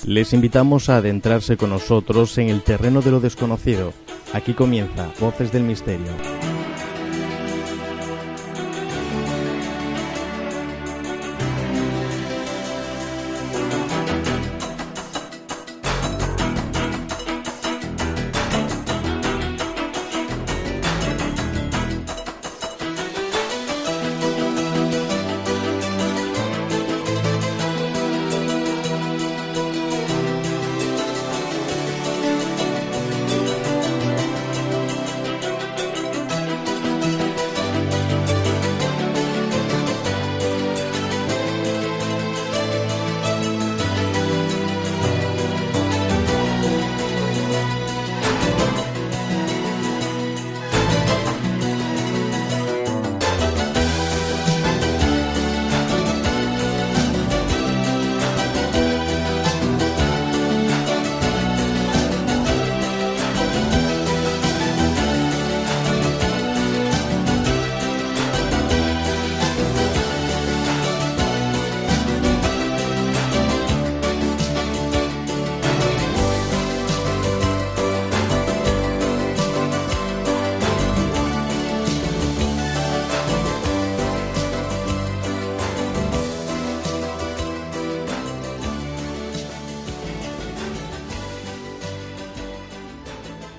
Les invitamos a adentrarse con nosotros en el terreno de lo desconocido. Aquí comienza Voces del Misterio.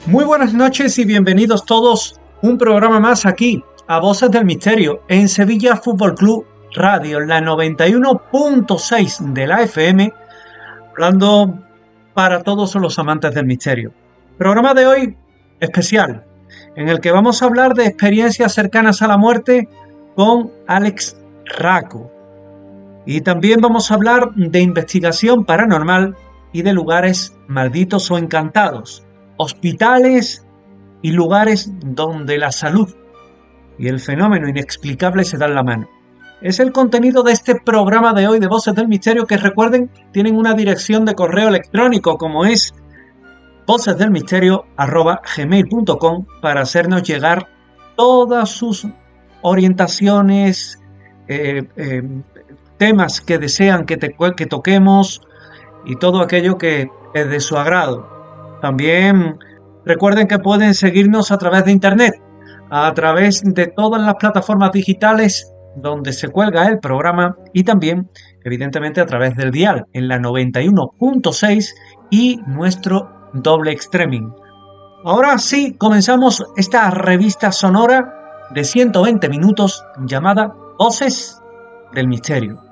Muy buenas noches y bienvenidos todos un programa más aquí a Voces del Misterio en Sevilla Fútbol Club Radio, la 91.6 de la FM, hablando para todos los amantes del misterio. Programa de hoy especial, en el que vamos a hablar de experiencias cercanas a la muerte con Alex Racco. Y también vamos a hablar de investigación paranormal y de lugares malditos o encantados. Hospitales y lugares donde la salud y el fenómeno inexplicable se dan la mano. Es el contenido de este programa de hoy de Voces del Misterio, que recuerden, tienen una dirección de correo electrónico como es vocesdelmisterio@gmail.com para hacernos llegar todas sus orientaciones, temas que desean que toquemos y todo aquello que es de su agrado. También recuerden que pueden seguirnos a través de internet, a través de todas las plataformas digitales donde se cuelga el programa y también, evidentemente, a través del dial en la 91.6 y nuestro doble streaming. Ahora sí, comenzamos esta revista sonora de 120 minutos llamada Voces del Misterio.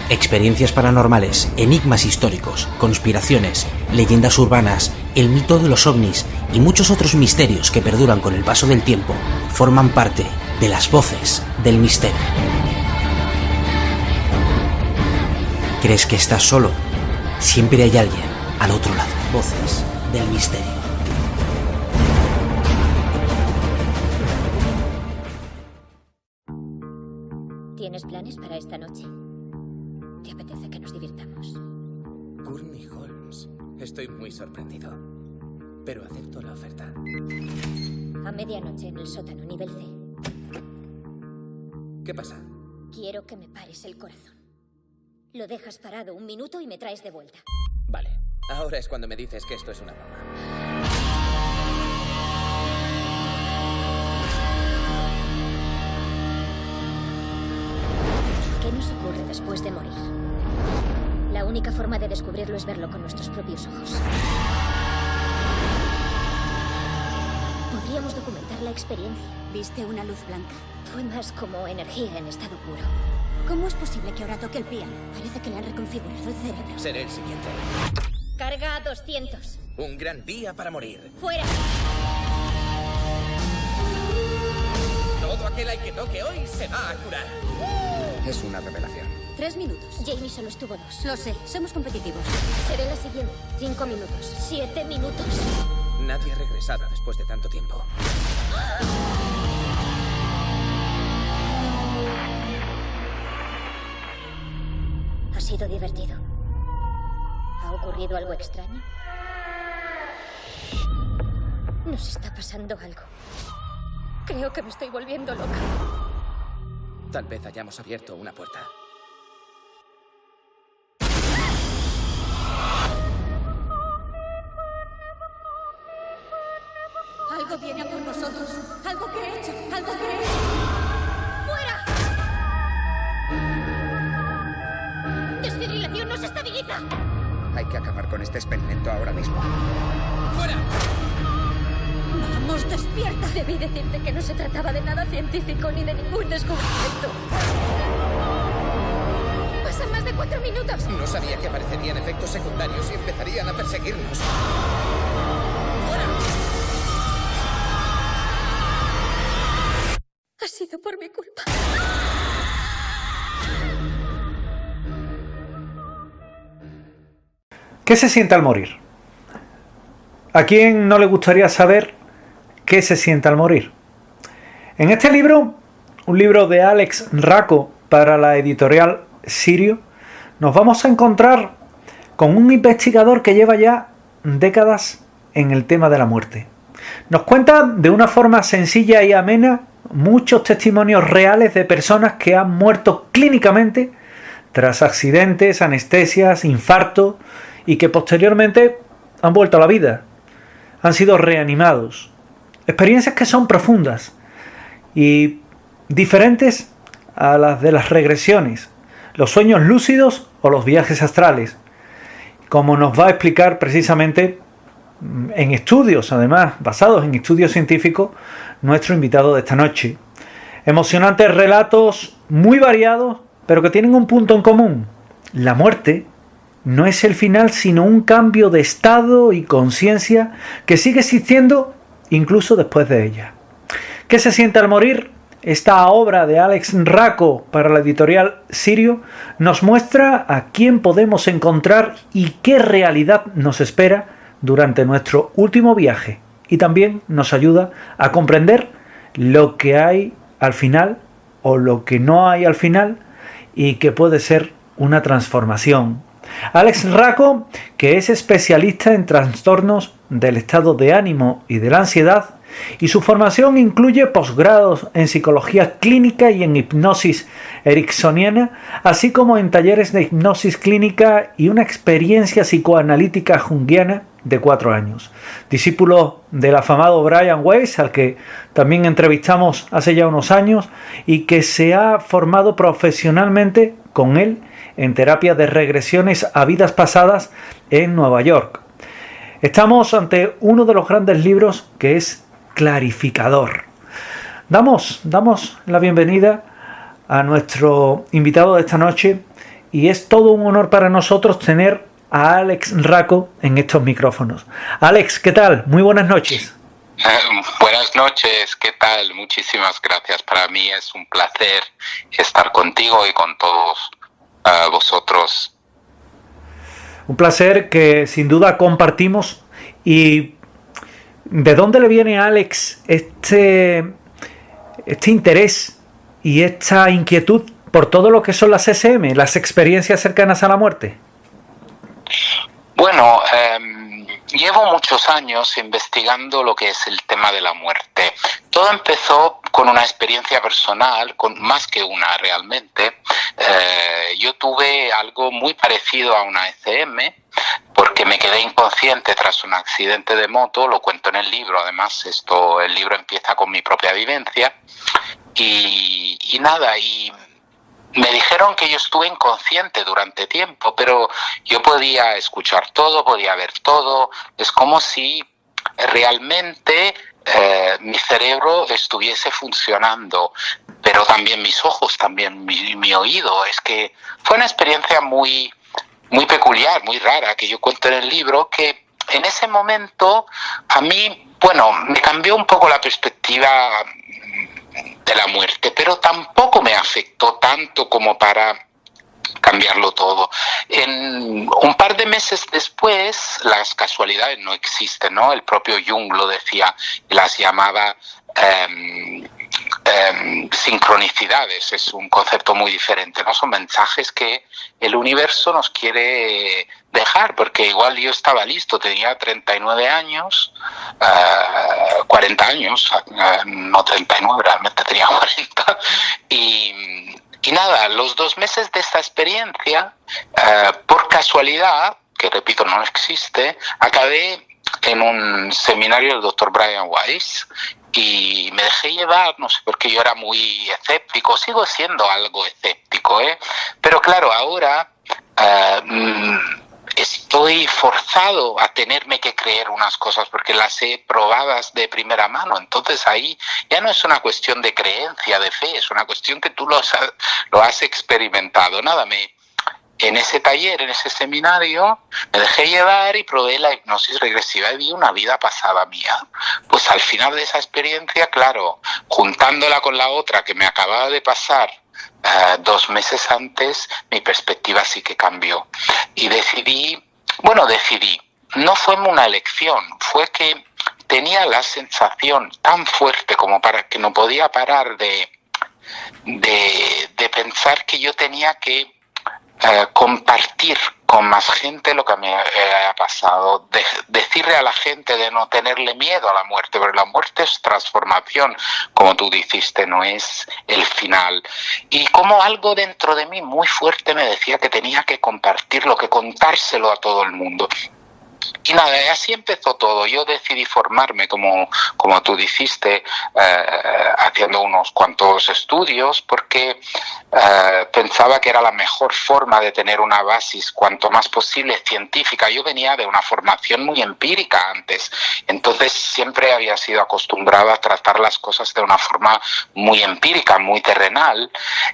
Experiencias paranormales, enigmas históricos, conspiraciones, leyendas urbanas, el mito de los ovnis y muchos otros misterios que perduran con el paso del tiempo forman parte de las Voces del Misterio. ¿Crees que estás solo? Siempre hay alguien al otro lado. Voces del Misterio. ¿Tienes planes para esta noche? ¿Te apetece que nos divirtamos? Gurney Holmes. Estoy muy sorprendido. Pero acepto la oferta. A medianoche en el sótano, nivel C. ¿Qué pasa? Quiero que me pares el corazón. Lo dejas parado 1 minuto y me traes de vuelta. Vale. Ahora es cuando me dices que esto es una broma. ¿Qué nos ocurre después de morir? La única forma de descubrirlo es verlo con nuestros propios ojos. Podríamos documentar la experiencia. ¿Viste una luz blanca? Fue más como energía en estado puro. ¿Cómo es posible que ahora toque el piano? Parece que le han reconfigurado el cerebro. Seré el siguiente. Carga a 200. Un gran día para morir. ¡Fuera! Todo aquel al que toque hoy se va a curar. Es una revelación. 3 minutos. Jamie solo estuvo 2. Lo sé, somos competitivos. Seré la siguiente. 5 minutos. 7 minutos. Nadie ha regresado después de tanto tiempo. Ha sido divertido. ¿Ha ocurrido algo extraño? Nos está pasando algo. Creo que me estoy volviendo loca. Tal vez hayamos abierto una puerta. Algo viene a por nosotros. Algo que he hecho. Algo que he hecho. ¡Fuera! ¡Desfibrilación no se estabiliza! Hay que acabar con este experimento ahora mismo. ¡Fuera! ¡Vamos, despierta! Debí decirte que no se trataba de nada científico ni de ningún descubrimiento. Pasan más de 4 minutos. No sabía que aparecerían efectos secundarios y empezarían a perseguirnos. ¡Fuera! Ha sido por mi culpa. ¿Qué se siente al morir? ¿A quién no le gustaría saber qué se siente al morir? En este libro, un libro de Alex Racco para la editorial Sirio, nos vamos a encontrar con un investigador que lleva ya décadas en el tema de la muerte. Nos cuenta de una forma sencilla y amena muchos testimonios reales de personas que han muerto clínicamente tras accidentes, anestesias, infartos y que posteriormente han vuelto a la vida, han sido reanimados. Experiencias que son profundas y diferentes a las de las regresiones, los sueños lúcidos o los viajes astrales, como nos va a explicar precisamente en estudios, además basados en estudios científicos, nuestro invitado de esta noche. Emocionantes relatos muy variados, pero que tienen un punto en común: la muerte no es el final, sino un cambio de estado y conciencia que sigue existiendo incluso después de ella. ¿Qué se siente al morir? Esta obra de Alex Racco para la editorial Sirio nos muestra a quién podemos encontrar y qué realidad nos espera durante nuestro último viaje, y también nos ayuda a comprender lo que hay al final o lo que no hay al final y que puede ser una transformación. Alex Racco, que es especialista en trastornos del estado de ánimo y de la ansiedad, y su formación incluye posgrados en psicología clínica y en hipnosis ericksoniana, así como en talleres de hipnosis clínica y una experiencia psicoanalítica junguiana de 4 años. Discípulo del afamado Brian Weiss, al que también entrevistamos hace ya unos años, y que se ha formado profesionalmente con él en terapia de regresiones a vidas pasadas en Nueva York. Estamos ante uno de los grandes libros que es clarificador. Damos la bienvenida a nuestro invitado de esta noche y es todo un honor para nosotros tener a Alex Racco en estos micrófonos. Alex, ¿qué tal? Muy buenas noches. Buenas noches, ¿qué tal? Muchísimas gracias. Para mí es un placer estar contigo y con todos vosotros. Un placer que sin duda compartimos. ¿Y de dónde le viene a Alex este interés y esta inquietud por todo lo que son las SM, las experiencias cercanas a la muerte? Bueno, llevo muchos años investigando lo que es el tema de la muerte. Todo empezó con una experiencia personal, con más que una realmente. Yo tuve algo muy parecido a una ECM, porque me quedé inconsciente tras un accidente de moto. Lo cuento en el libro, además el libro empieza con mi propia vivencia. Y me dijeron que yo estuve inconsciente durante tiempo, pero yo podía escuchar todo, podía ver todo. Es como si realmente mi cerebro estuviese funcionando, pero también mis ojos, también mi oído. Es que fue una experiencia muy, muy peculiar, muy rara, que yo cuento en el libro, que en ese momento a mí, me cambió un poco la perspectiva de la muerte, pero tampoco me afectó tanto como para cambiarlo todo. En un par de meses después, las casualidades no existen, ¿no? El propio Jung lo decía, las llamaba sincronicidades, es un concepto muy diferente, ¿no? Son mensajes que el universo nos quiere dejar, porque igual yo estaba listo, tenía 39 años, 40 años, no 39, realmente tenía 40, y nada, los 2 meses de esta experiencia, por casualidad, que repito, no existe, acabé en un seminario del Dr. Brian Weiss y me dejé llevar, no sé por qué, yo era muy escéptico, sigo siendo algo escéptico, pero claro, ahora estoy forzado a tenerme que creer unas cosas porque las he probadas de primera mano. Entonces ahí ya no es una cuestión de creencia, de fe, es una cuestión que tú lo has experimentado. Nada, en ese taller, en ese seminario, me dejé llevar y probé la hipnosis regresiva y vi una vida pasada mía. Pues al final de esa experiencia, claro, juntándola con la otra que me acababa de pasar 2 meses antes, mi perspectiva sí que cambió. Y decidí, no fue una elección, fue que tenía la sensación tan fuerte como para que no podía parar de pensar que yo tenía que compartir con más gente lo que me ha pasado, decirle a la gente de no tenerle miedo a la muerte, porque la muerte es transformación, como tú dijiste, no es el final. Y como algo dentro de mí muy fuerte me decía que tenía que compartirlo, que contárselo a todo el mundo. Y nada, así empezó todo. Yo decidí formarme, como tú dijiste, haciendo unos cuantos estudios, porque pensaba que era la mejor forma de tener una base cuanto más posible científica. Yo venía de una formación muy empírica antes, entonces siempre había sido acostumbrado a tratar las cosas de una forma muy empírica, muy terrenal,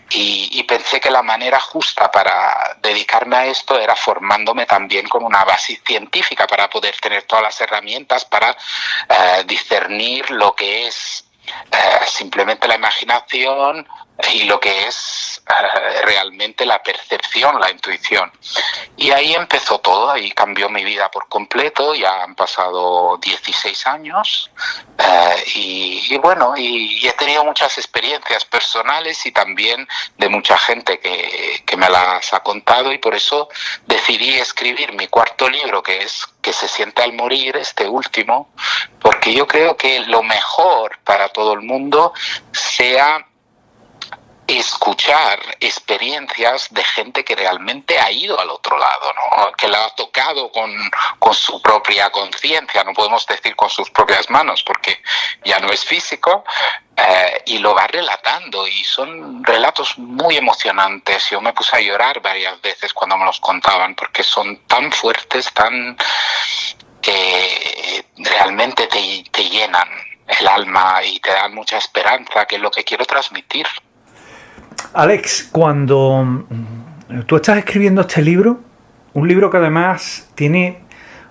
y pensé que la manera justa para dedicarme a esto era formándome también con una base científica, para poder tener todas las herramientas para discernir lo que es simplemente la imaginación y lo que es realmente la percepción, la intuición. Y ahí empezó todo, ahí cambió mi vida por completo. Ya han pasado 16 años y he tenido muchas experiencias personales y también de mucha gente que me las ha contado, y por eso decidí escribir mi 4º libro, que es Que se siente al morir, este último, porque yo creo que lo mejor para todo el mundo sea escuchar experiencias de gente que realmente ha ido al otro lado, ¿no? Que la ha tocado con su propia conciencia, no podemos decir con sus propias manos porque ya no es físico, y lo va relatando, y son relatos muy emocionantes. Yo me puse a llorar varias veces cuando me los contaban porque son tan fuertes, que realmente te llenan el alma y te dan mucha esperanza, que es lo que quiero transmitir. Alex, cuando tú estás escribiendo este libro, un libro que además tiene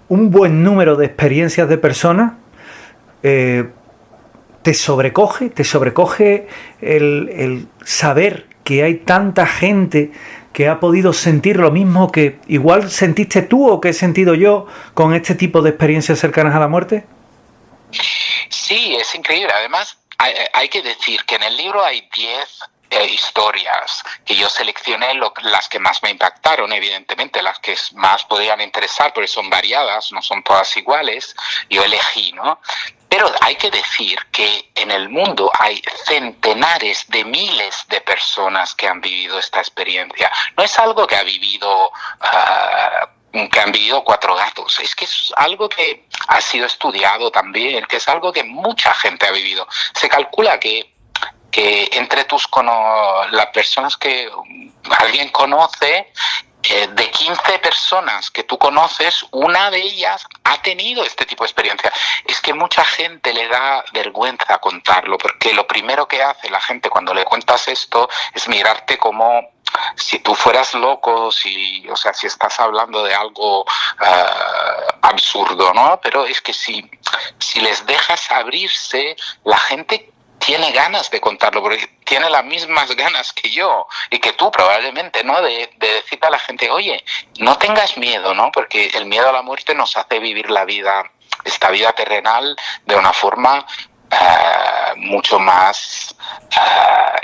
un buen número de experiencias de personas, te sobrecoge el saber que hay tanta gente que ha podido sentir lo mismo que igual sentiste tú o que he sentido yo con este tipo de experiencias cercanas a la muerte. Sí, es increíble. Además, hay que decir que en el libro hay 10 historias que yo seleccioné, las que más me impactaron, evidentemente, las que más podían interesar, porque son variadas, no son todas iguales. Yo elegí, ¿no? Pero hay que decir que en el mundo hay centenares de miles de personas que han vivido esta experiencia. No es algo que han vivido 4 gatos, es que es algo que ha sido estudiado también, que es algo que mucha gente ha vivido. Se calcula que entre las personas que alguien conoce, de 15 personas que tú conoces, una de ellas ha tenido este tipo de experiencia. Es que mucha gente le da vergüenza contarlo, porque lo primero que hace la gente cuando le cuentas esto es mirarte como si tú fueras loco, si estás hablando de algo absurdo, ¿no? Pero es que si les dejas abrirse, la gente tiene ganas de contarlo, porque tiene las mismas ganas que yo y que tú probablemente, ¿no? De decirle a la gente, oye, no tengas miedo, ¿no? Porque el miedo a la muerte nos hace vivir esta vida terrenal de una forma mucho más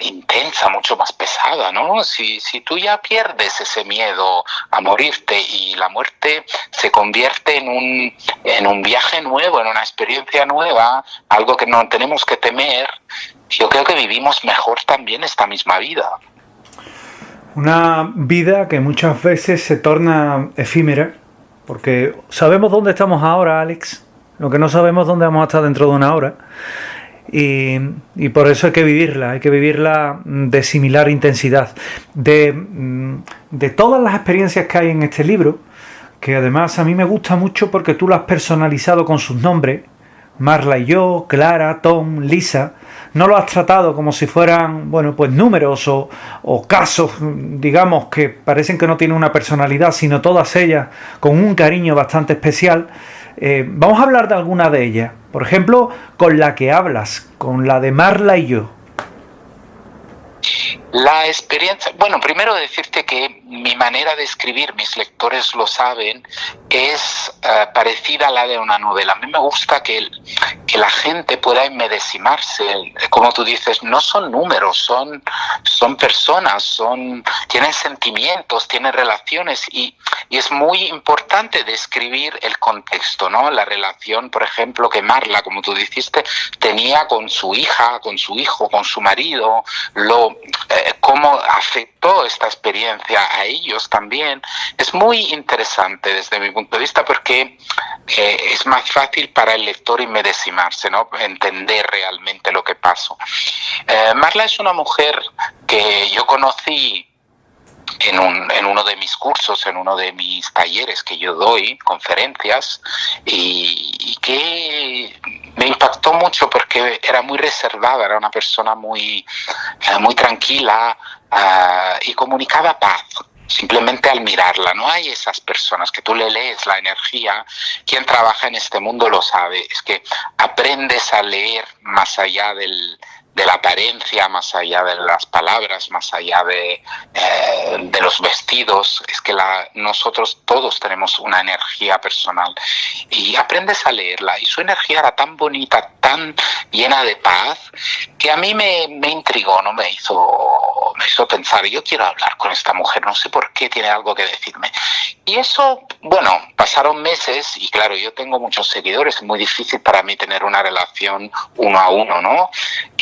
intensa, mucho más pesada, ¿no? Si tú ya pierdes ese miedo a morirte y la muerte se convierte en un viaje nuevo, en una experiencia nueva, algo que no tenemos que temer, yo creo que vivimos mejor también esta misma vida. Una vida que muchas veces se torna efímera, porque sabemos dónde estamos ahora, Alex, lo que no sabemos dónde vamos a estar dentro de una hora, y por eso hay que vivirla de similar intensidad. De todas las experiencias que hay en este libro, que además a mí me gusta mucho porque tú lo has personalizado con sus nombres, Marla y yo, Clara, Tom, Lisa, no lo has tratado como si fueran, bueno, pues números o casos, digamos, que parecen que no tienen una personalidad, sino todas ellas con un cariño bastante especial. Vamos a hablar de alguna de ellas. Por ejemplo, con la que hablas, con la de Marla y yo. La experiencia, bueno, primero decirte que mi manera de escribir, mis lectores lo saben, es parecida a la de una novela. A mí me gusta que la gente pueda inmedesimarse. Como tú dices, no son números, son personas, tienen sentimientos, tienen relaciones y es muy importante describir el contexto, ¿no? La relación, por ejemplo, que Marla, como tú dijiste, tenía con su hija, con su hijo, con su marido, cómo afectó esta experiencia a ellos también. Es muy interesante desde mi punto de vista porque es más fácil para el lector inmedesimarse, ¿no? Entender realmente lo que pasó. Marla es una mujer que yo conocí en uno de mis cursos, en uno de mis talleres que yo doy, conferencias, y que me impactó mucho porque era muy reservada, era una persona muy tranquila y comunicaba paz. Simplemente al mirarla, no hay esas personas que tú le lees la energía. Quien trabaja en este mundo lo sabe, es que aprendes a leer más allá de la apariencia, más allá de las palabras, más allá de los vestidos. Es que nosotros todos tenemos una energía personal y aprendes a leerla, y su energía era tan bonita, tan llena de paz, que a mí me intrigó, ¿no? Me hizo pensar, yo quiero hablar con esta mujer, no sé por qué, tiene algo que decirme. Y eso, bueno, pasaron meses y claro, yo tengo muchos seguidores, es muy difícil para mí tener una relación uno a uno, ¿no?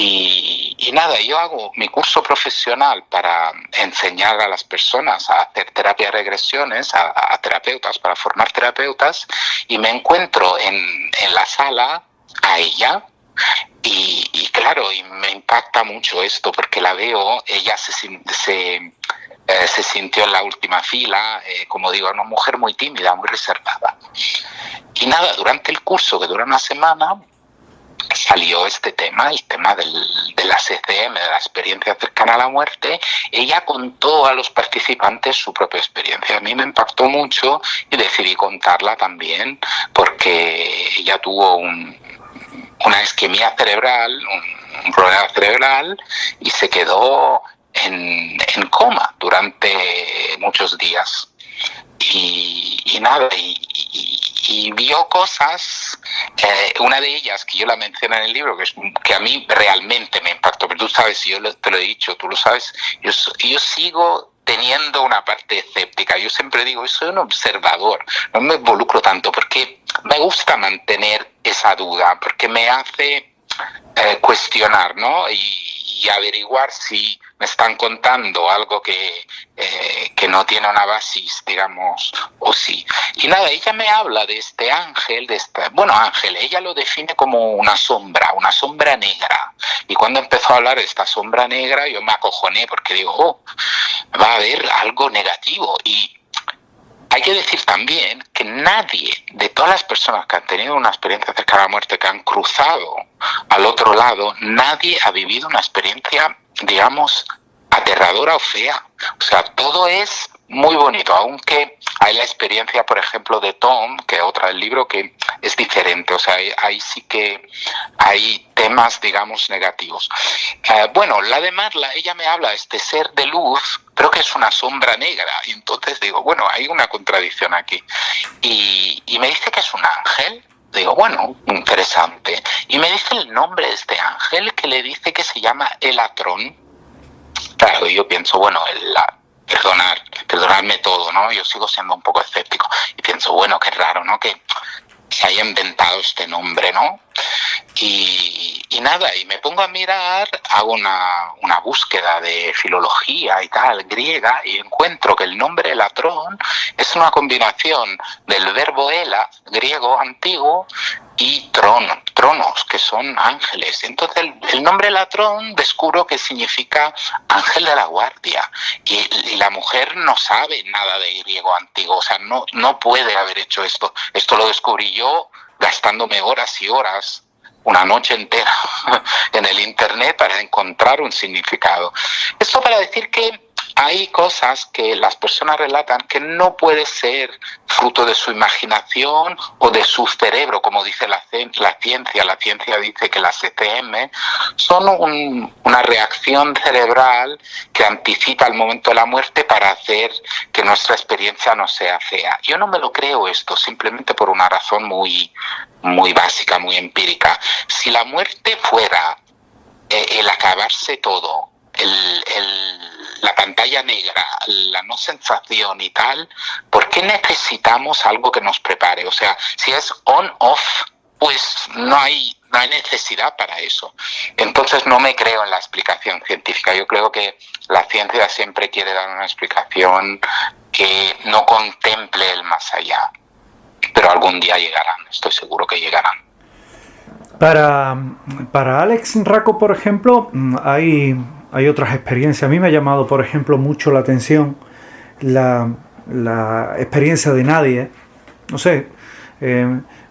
Y nada, yo hago mi curso profesional para enseñar a las personas a hacer terapia de regresiones, a terapeutas, para formar terapeutas, y me encuentro en la sala a ella. Y claro, y me impacta mucho esto porque la veo, ella se sintió en la última fila, como digo, una mujer muy tímida, muy reservada. Y nada, durante el curso, que dura una semana, salió este tema, el tema de la CCM, de la experiencia cercana a la muerte. Ella contó a los participantes su propia experiencia. A mí me impactó mucho y decidí contarla también porque ella tuvo una isquemia cerebral, un problema cerebral, y se quedó en coma durante muchos días. Y nada, y vio cosas, una de ellas que yo la menciono en el libro, que a mí realmente me impactó, pero tú sabes, yo te lo he dicho, tú lo sabes, yo sigo teniendo una parte escéptica. Yo siempre digo, yo soy un observador, no me involucro tanto porque me gusta mantener esa duda, porque me hace cuestionar, ¿no? Y averiguar si me están contando algo que no tiene una base, digamos, o sí. Y nada, ella me habla de este ángel, ángel, ella lo define como una sombra negra. Y cuando empezó a hablar de esta sombra negra, yo me acojoné porque digo, va a haber algo negativo. Y hay que decir también que nadie, de todas las personas que han tenido una experiencia cercana a la muerte, que han cruzado al otro lado, nadie ha vivido una experiencia, digamos, aterradora o fea. O sea, todo es muy bonito, aunque hay la experiencia, por ejemplo, de Tom, que es otra del libro, que es diferente. O sea, ahí sí que hay temas, digamos, negativos. La de Marla, ella me habla de este ser de luz, pero que es una sombra negra. Y entonces digo, hay una contradicción aquí. Y me dice que es un ángel. Digo, bueno, interesante. Y me dice el nombre de este ángel, que le dice que se llama Elatrón. Claro, y yo pienso, bueno, perdonadme todo, ¿no? Yo sigo siendo un poco escéptico. Y pienso, bueno, qué raro, ¿no? Que se haya inventado este nombre, ¿no? Y nada, y me pongo a mirar, hago una búsqueda de filología y tal, griega, y encuentro que el nombre Elatrón es una combinación del verbo ela, griego antiguo, y tronos, que son ángeles. Entonces el nombre Elatrón descubro que significa ángel de la guardia, y la mujer no sabe nada de griego antiguo, o sea, no puede haber hecho esto. Esto lo descubrí yo gastándome horas y horas, una noche entera en el internet para encontrar un significado. Esto para decir que hay cosas que las personas relatan que no puede ser fruto de su imaginación o de su cerebro, como dice la ciencia. La ciencia dice que las ECM son una reacción cerebral que anticipa el momento de la muerte para hacer que nuestra experiencia no sea fea. Yo no me lo creo esto, simplemente por una razón muy básica, muy empírica. Si la muerte fuera el acabarse todo, la pantalla negra, la no sensación y tal, ¿por qué necesitamos algo que nos prepare? O sea, si es on-off, pues no hay necesidad para eso. Entonces no me creo en la explicación científica. Yo creo que la ciencia siempre quiere dar una explicación que no contemple el más allá. Pero algún día llegarán, estoy seguro que llegarán. Para Alex Racco, por ejemplo, hay otras experiencias. A mí me ha llamado, por ejemplo, mucho la atención la experiencia de Nadia. No sé,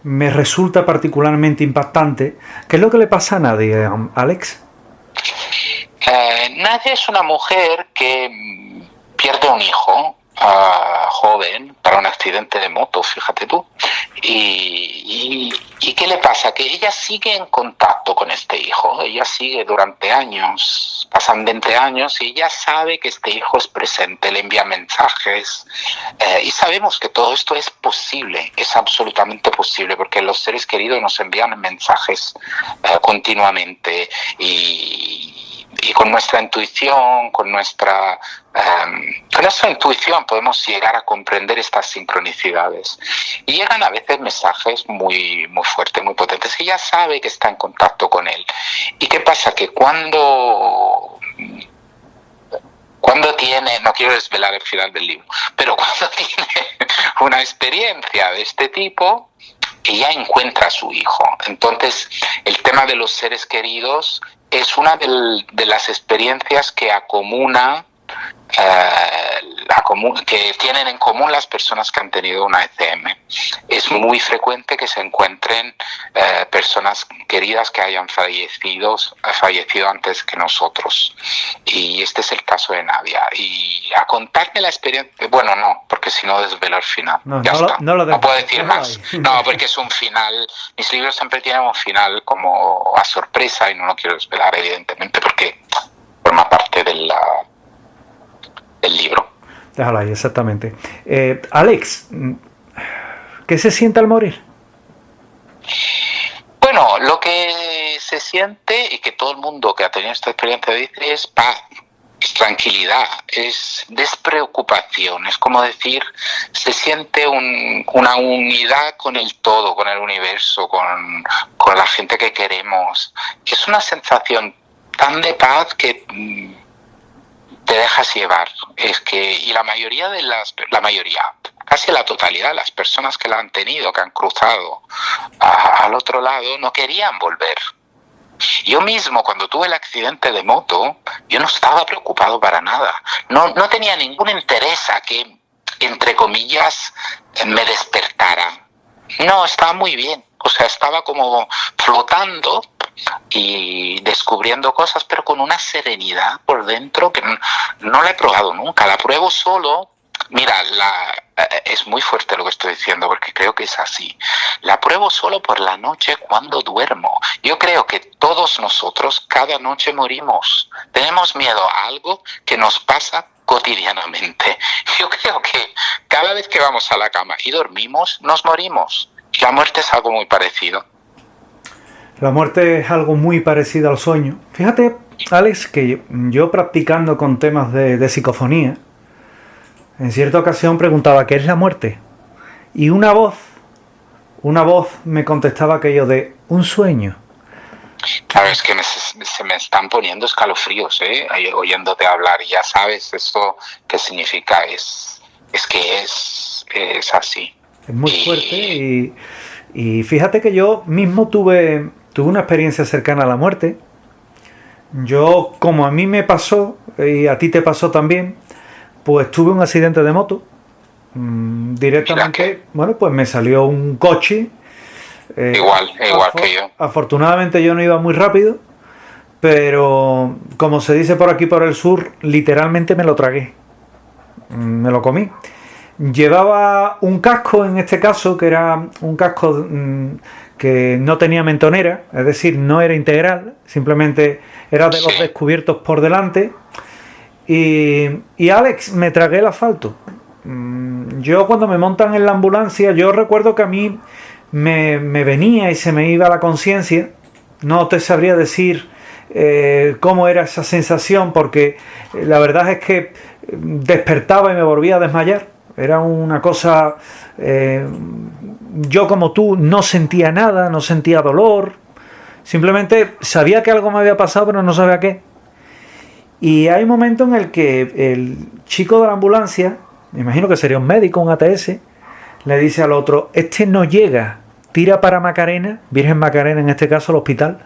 me resulta particularmente impactante. ¿Qué es lo que le pasa a Nadia, Alex? Nadia es una mujer que pierde un hijo joven para un accidente de moto, fíjate tú. ¿Y qué le pasa? Que ella sigue en contacto con este hijo. Ella sigue durante años, pasan 20 años, y ella sabe que este hijo es presente, le envía mensajes, y sabemos que todo esto es posible, es absolutamente posible, porque los seres queridos nos envían mensajes continuamente, y con nuestra intuición, con nuestra intuición podemos llegar a comprender estas sincronicidades. Y llegan a veces mensajes muy fuertes, muy potentes. Ella sabe que está en contacto con él. ¿Y qué pasa? Que cuando tiene, no quiero desvelar el final del libro, pero cuando tiene una experiencia de este tipo, ella encuentra a su hijo. Entonces, el tema de los seres queridos es una de las experiencias que que tienen en común las personas que han tenido una ECM. Es muy frecuente que se encuentren personas queridas que hayan fallecido antes que nosotros. Y este es el caso de Nadia. Y a contarme la experiencia, bueno, no, porque si no desvelo el final. No puedo decir más. No, porque es un final. Mis libros siempre tienen un final como a sorpresa y no lo quiero desvelar, evidentemente, porque forma parte del libro. Déjalo ahí, exactamente. Alex, ¿qué se siente al morir? Bueno, lo que se siente, y que todo el mundo que ha tenido esta experiencia dice, es paz, es tranquilidad, es despreocupación. Es como decir, se siente una unidad con el todo, con el universo, con la gente que queremos. Es una sensación tan de paz que te dejas llevar. Y la mayoría casi la totalidad de las personas que la han tenido, que han cruzado al otro lado, no querían volver. Yo mismo, cuando tuve el accidente de moto, yo no estaba preocupado para nada. No tenía ningún interés a que, entre comillas, me despertara. No, estaba muy bien. O sea, estaba como flotando y descubriendo cosas, pero con una serenidad por dentro que no la he probado nunca. La pruebo solo. Mira, es muy fuerte lo que estoy diciendo, porque creo que es así. La pruebo solo por la noche cuando duermo. Yo creo que todos nosotros cada noche morimos. Tenemos miedo a algo que nos pasa cotidianamente. Yo creo que cada vez que vamos a la cama y dormimos, nos morimos. la muerte es algo muy parecido. La muerte es algo muy parecido al sueño. Fíjate, Alex, que yo practicando con temas de psicofonía, en cierta ocasión preguntaba ¿qué es la muerte? Y una voz me contestaba aquello de un sueño. Claro, es que se me están poniendo escalofríos, oyéndote hablar. Y ya sabes esto qué significa. Es que es así. Es muy fuerte y fíjate que yo mismo tuve una experiencia cercana a la muerte. Yo, como a mí me pasó y a ti te pasó también, pues tuve un accidente de moto. Directamente, bueno, pues me salió un coche. Igual que yo. Afortunadamente yo no iba muy rápido, pero como se dice por aquí por el sur, literalmente me lo tragué. Me lo comí. Llevaba un casco, en este caso, que era un casco que no tenía mentonera, es decir, no era integral, simplemente era de los descubiertos por delante. Y Alex, me tragué el asfalto. Yo cuando me montan en la ambulancia, yo recuerdo que a mí me venía y se me iba la conciencia. No te sabría decir cómo era esa sensación, porque la verdad es que despertaba y me volvía a desmayar. Era una cosa... yo como tú no sentía nada, no sentía dolor. Simplemente sabía que algo me había pasado, pero no sabía qué. Y hay un momento en el que el chico de la ambulancia, me imagino que sería un médico, un ATS, le dice al otro, este no llega, tira para Macarena, Virgen Macarena en este caso, el hospital,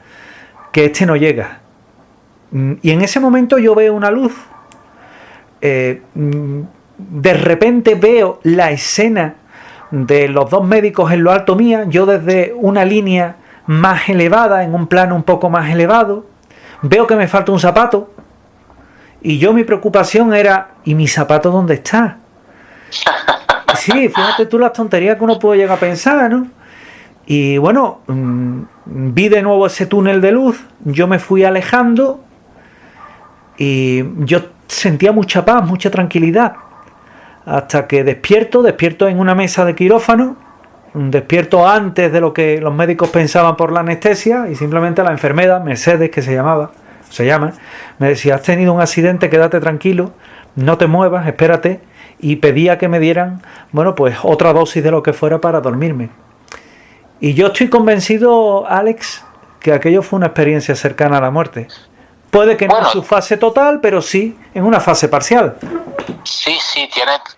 que este no llega. Y en ese momento yo veo una luz. De repente veo la escena de los dos médicos en lo alto mía, yo desde una línea más elevada, en un plano un poco más elevado, veo que me falta un zapato, y yo mi preocupación era, ¿y mi zapato dónde está? Sí, fíjate tú las tonterías que uno puede llegar a pensar, ¿no? Y bueno, vi de nuevo ese túnel de luz, yo me fui alejando y yo sentía mucha paz, mucha tranquilidad, hasta que despierto en una mesa de quirófano, despierto antes de lo que los médicos pensaban por la anestesia, y simplemente la enfermera, Mercedes, que se llama, me decía, has tenido un accidente, quédate tranquilo, no te muevas, espérate, y pedía que me dieran, bueno, pues otra dosis de lo que fuera para dormirme. Y yo estoy convencido, Alex, que aquello fue una experiencia cercana a la muerte. Puede que no en su fase total, pero sí en una fase parcial. Sí,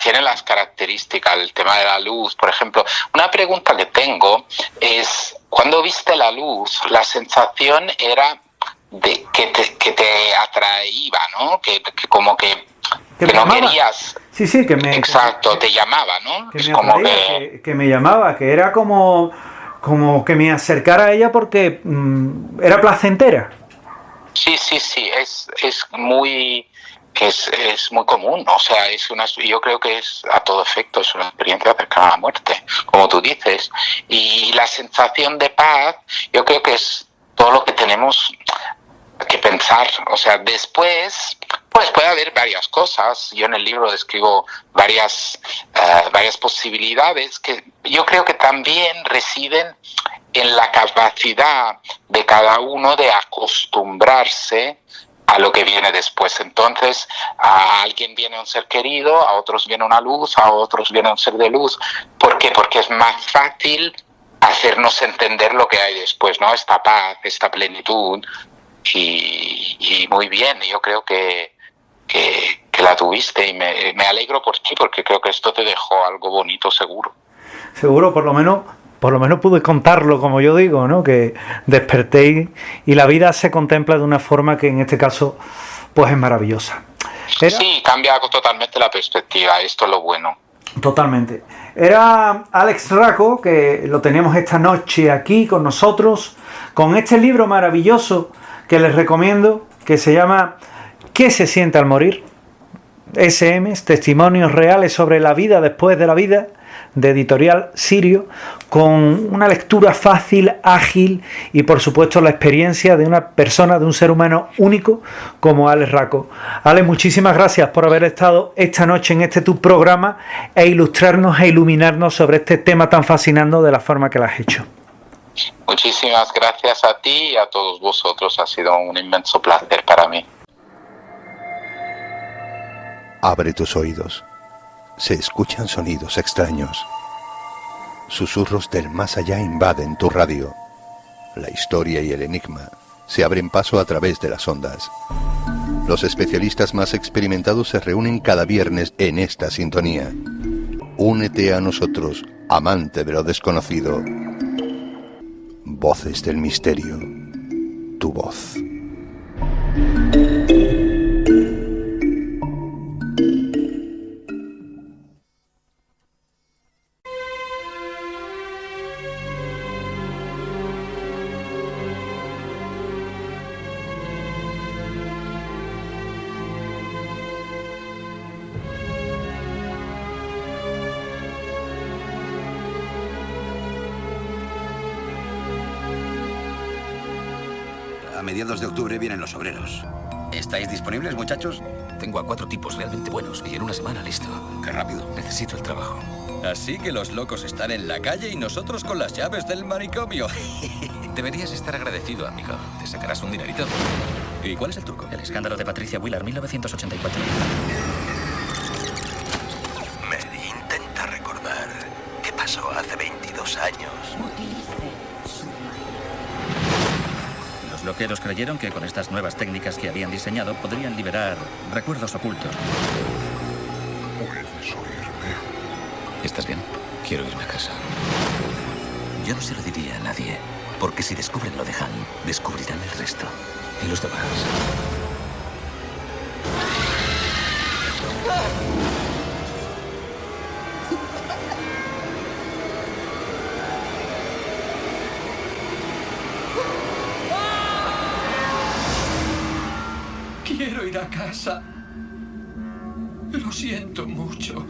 tiene las características, el tema de la luz, por ejemplo. Una pregunta que tengo es, cuando viste la luz, la sensación era de que te atraía, ¿no? Que como que no querías. Sí, que me... Exacto, te llamaba, ¿no? Que me atraía, que me llamaba, que era como que me acercara a ella porque era placentera. Sí, es muy común, o sea, yo creo que es a todo efecto, es una experiencia cercana a la muerte, como tú dices, y la sensación de paz, yo creo que es todo lo que tenemos que pensar, o sea, después, pues puede haber varias cosas, yo en el libro describo varias posibilidades que yo creo que también residen en la capacidad de cada uno de acostumbrarse a lo que viene después. Entonces, a alguien viene un ser querido, a otros viene una luz, a otros viene un ser de luz. ¿Por qué? Porque es más fácil hacernos entender lo que hay después, ¿no? Esta paz, esta plenitud. Y muy bien, yo creo que la tuviste y me alegro por ti, porque creo que esto te dejó algo bonito, seguro. Seguro, por lo menos pude contarlo, como yo digo, ¿no? Que desperté y la vida se contempla de una forma que en este caso pues es maravillosa. Sí, cambia totalmente la perspectiva, esto es lo bueno. Totalmente. Era Alex Raco, que lo teníamos esta noche aquí con nosotros, con este libro maravilloso que les recomiendo, que se llama ¿Qué se siente al morir? SM, testimonios reales sobre la vida después de la vida, de Editorial Sirio, con una lectura fácil, ágil y por supuesto la experiencia de una persona, de un ser humano único como Alex Raco. Alex, muchísimas gracias por haber estado esta noche en este tu programa e ilustrarnos e iluminarnos sobre este tema tan fascinante de la forma que lo has hecho. Muchísimas gracias a ti y a todos vosotros, ha sido un inmenso placer para mí. Abre tus oídos. Se escuchan sonidos extraños. Susurros del más allá invaden tu radio. La historia y el enigma se abren paso a través de las ondas. Los especialistas más experimentados se reúnen cada viernes en esta sintonía. Únete a nosotros, amante de lo desconocido. Voces del misterio. Tu voz. A mediados de octubre vienen los obreros. ¿Estáis disponibles, muchachos? Tengo a 4 tipos realmente buenos y en una semana listo. ¡Qué rápido! Necesito el trabajo. Así que los locos están en la calle y nosotros con las llaves del manicomio. Deberías estar agradecido, amigo. ¿Te sacarás un dinerito? ¿Y cuál es el truco? El escándalo de Patricia Wheeler, 1984. Mary, intenta recordar. ¿Qué pasó hace 22 años? Los loqueros creyeron que con estas nuevas técnicas que habían diseñado podrían liberar recuerdos ocultos. ¿Puedes oírme? ¿Estás bien? Quiero irme a casa. Yo no se lo diría a nadie, porque si descubren lo de Han, descubrirán el resto. Y los demás. Quiero ir a casa. Lo siento mucho.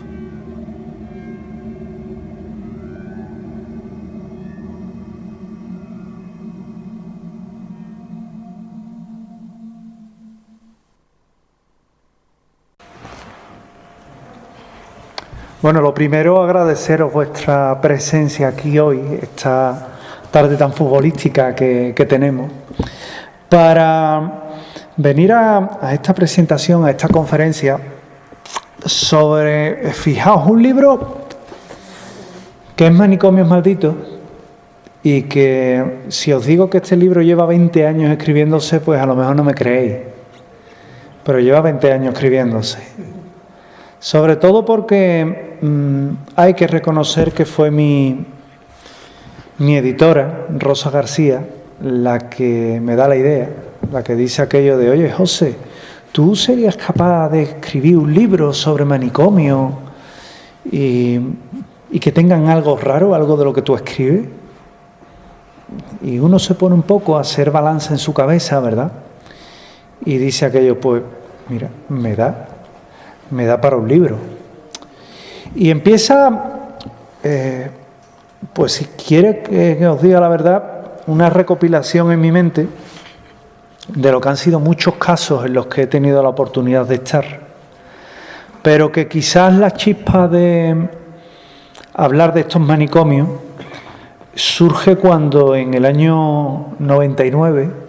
Bueno, lo primero, agradeceros vuestra presencia aquí hoy, esta tarde tan futbolística que tenemos, para venir a esta presentación, a esta conferencia, sobre, fijaos, un libro que es Manicomios Malditos, y que si os digo que este libro lleva 20 años escribiéndose, pues a lo mejor no me creéis, pero lleva 20 años escribiéndose. Sobre todo porque hay que reconocer que fue mi editora, Rosa García, la que me da la idea, la que dice aquello de: oye, José, ¿tú serías capaz de escribir un libro sobre manicomio y que tengan algo raro, algo de lo que tú escribes? Y uno se pone un poco a hacer balance en su cabeza, ¿verdad? Y dice aquello, pues, mira, me da para un libro. Y empieza, pues si quiere que os diga la verdad, una recopilación en mi mente de lo que han sido muchos casos en los que he tenido la oportunidad de estar, pero que quizás la chispa de hablar de estos manicomios surge cuando en el año 99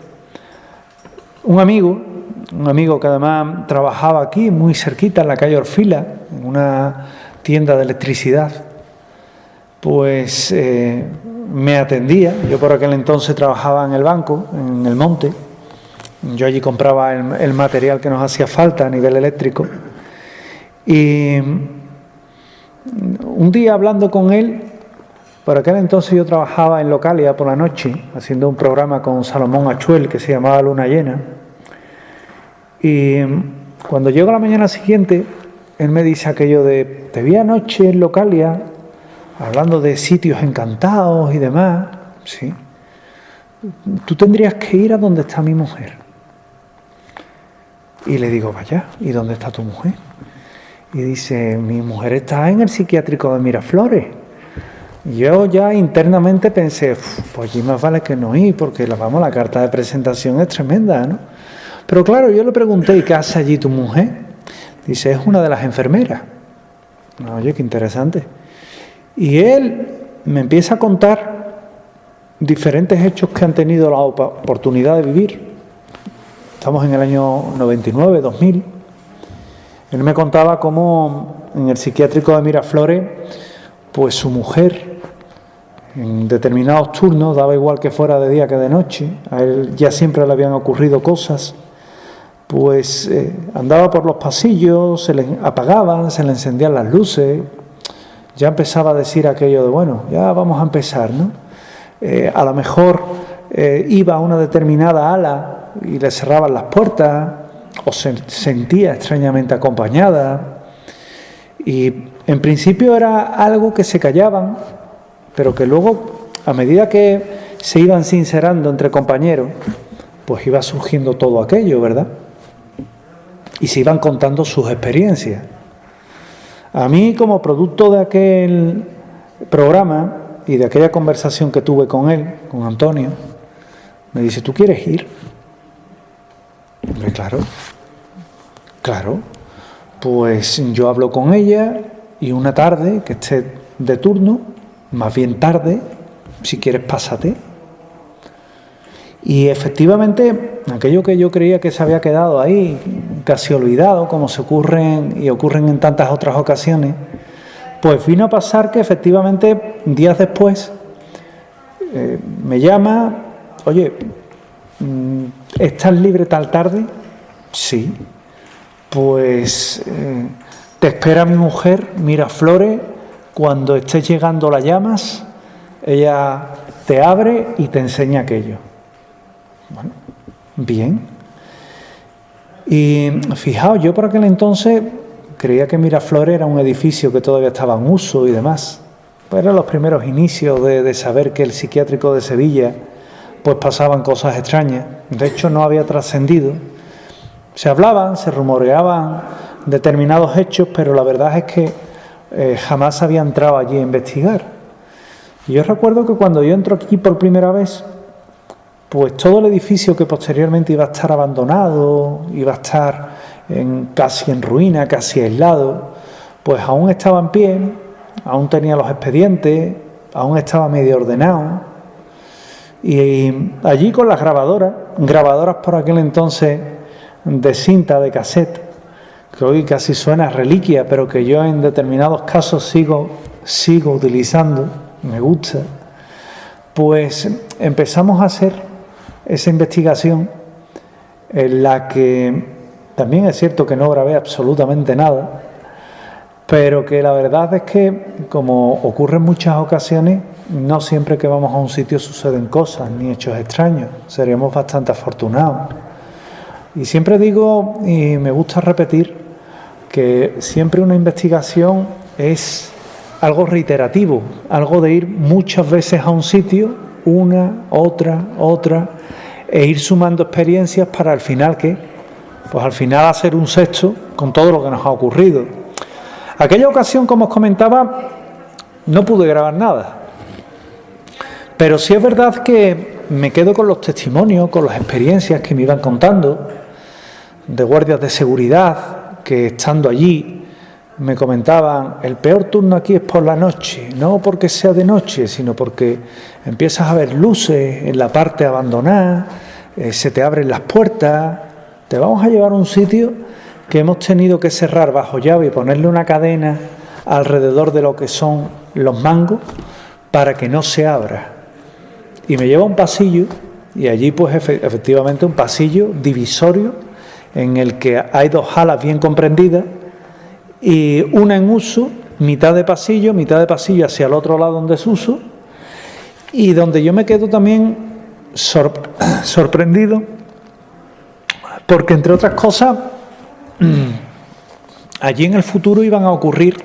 un amigo que además trabajaba aquí muy cerquita en la calle Orfila, en una tienda de electricidad, pues me atendía. Yo por aquel entonces trabajaba en el banco, en el Monte. Yo allí compraba el material que nos hacía falta a nivel eléctrico. Y un día hablando con él, por aquel entonces yo trabajaba en Localia por la noche, haciendo un programa con Salomón Achuel que se llamaba Luna Llena. Y cuando llego a la mañana siguiente, él me dice aquello de: te vi anoche en Localia, hablando de sitios encantados y demás. Sí. Tú tendrías que ir a donde está mi mujer. Y le digo: vaya, ¿y dónde está tu mujer? Y dice: mi mujer está en el psiquiátrico de Miraflores. Yo ya internamente pensé, pues allí más vale que no ir, porque la carta de presentación es tremenda, ¿no? Pero claro, yo le pregunté, ¿y qué hace allí tu mujer? Dice, es una de las enfermeras. Oye, qué interesante. Y él me empieza a contar diferentes hechos que han tenido la oportunidad de vivir. Estamos en el año 99, 2000. Él me contaba cómo en el psiquiátrico de Miraflores, pues su mujer, en determinados turnos, daba igual que fuera de día que de noche, a él ya siempre le habían ocurrido cosas, pues andaba por los pasillos, se le apagaban, se le encendían las luces, ya empezaba a decir aquello de, bueno, ya vamos a empezar, ¿no? A lo mejor iba a una determinada ala y le cerraban las puertas, o se sentía extrañamente acompañada, y en principio era algo que se callaban, pero que luego, a medida que se iban sincerando entre compañeros, pues iba surgiendo todo aquello, ¿verdad? Y se iban contando sus experiencias. A mí, como producto de aquel programa y de aquella conversación que tuve con él, con Antonio, me dice, ¿tú quieres ir? Hombre, claro. Pues yo hablo con ella y una tarde, que esté de turno, más bien tarde, si quieres pásate. Y efectivamente, aquello que yo creía que se había quedado ahí, casi olvidado, como se ocurren en tantas otras ocasiones, pues vino a pasar que efectivamente, días después, me llama, oye, ¿estás libre tal tarde? Sí. Pues te espera mi mujer, Miraflores, cuando estés llegando las llamas, ella te abre y te enseña aquello. Bueno, bien. Y fijaos, yo por aquel entonces creía que Miraflores era un edificio que todavía estaba en uso y demás. Pues eran los primeros inicios de saber que el psiquiátrico de Sevilla pues pasaban cosas extrañas. De hecho, no había trascendido. Se hablaban, se rumoreaban determinados hechos, pero la verdad es que jamás había entrado allí a investigar. Y yo recuerdo que cuando yo entro aquí por primera vez, pues todo el edificio que posteriormente iba a estar abandonado, iba a estar casi en ruina, casi aislado, pues aún estaba en pie, aún tenía los expedientes, aún estaba medio ordenado. Y allí con las grabadoras por aquel entonces de cinta, de cassette, que hoy casi suena a reliquia, pero que yo en determinados casos sigo utilizando, me gusta, pues empezamos a hacer esa investigación en la que también es cierto que no grabé absolutamente nada, pero que la verdad es que, como ocurre en muchas ocasiones, no siempre que vamos a un sitio suceden cosas ni hechos extraños. Seríamos bastante afortunados. Y siempre digo, y me gusta repetir, que siempre una investigación es algo reiterativo, algo de ir muchas veces a un sitio, una, otra, e ir sumando experiencias para al final, ¿qué? Pues al final hacer un sexto con todo lo que nos ha ocurrido. Aquella ocasión, como os comentaba, no pude grabar nada. Pero sí es verdad que me quedo con los testimonios, con las experiencias que me iban contando de guardias de seguridad que estando allí me comentaban, el peor turno aquí es por la noche, no porque sea de noche, sino porque empiezas a ver luces en la parte abandonada, se te abren las puertas, te vamos a llevar a un sitio que hemos tenido que cerrar bajo llave y ponerle una cadena alrededor de lo que son los mangos para que no se abra. Y me lleva a un pasillo, y allí pues efectivamente un pasillo divisorio en el que hay dos alas bien comprendidas y una en uso, mitad de pasillo hacia el otro lado donde es uso, y donde yo me quedo también sorprendido porque, entre otras cosas, allí en el futuro iban a ocurrir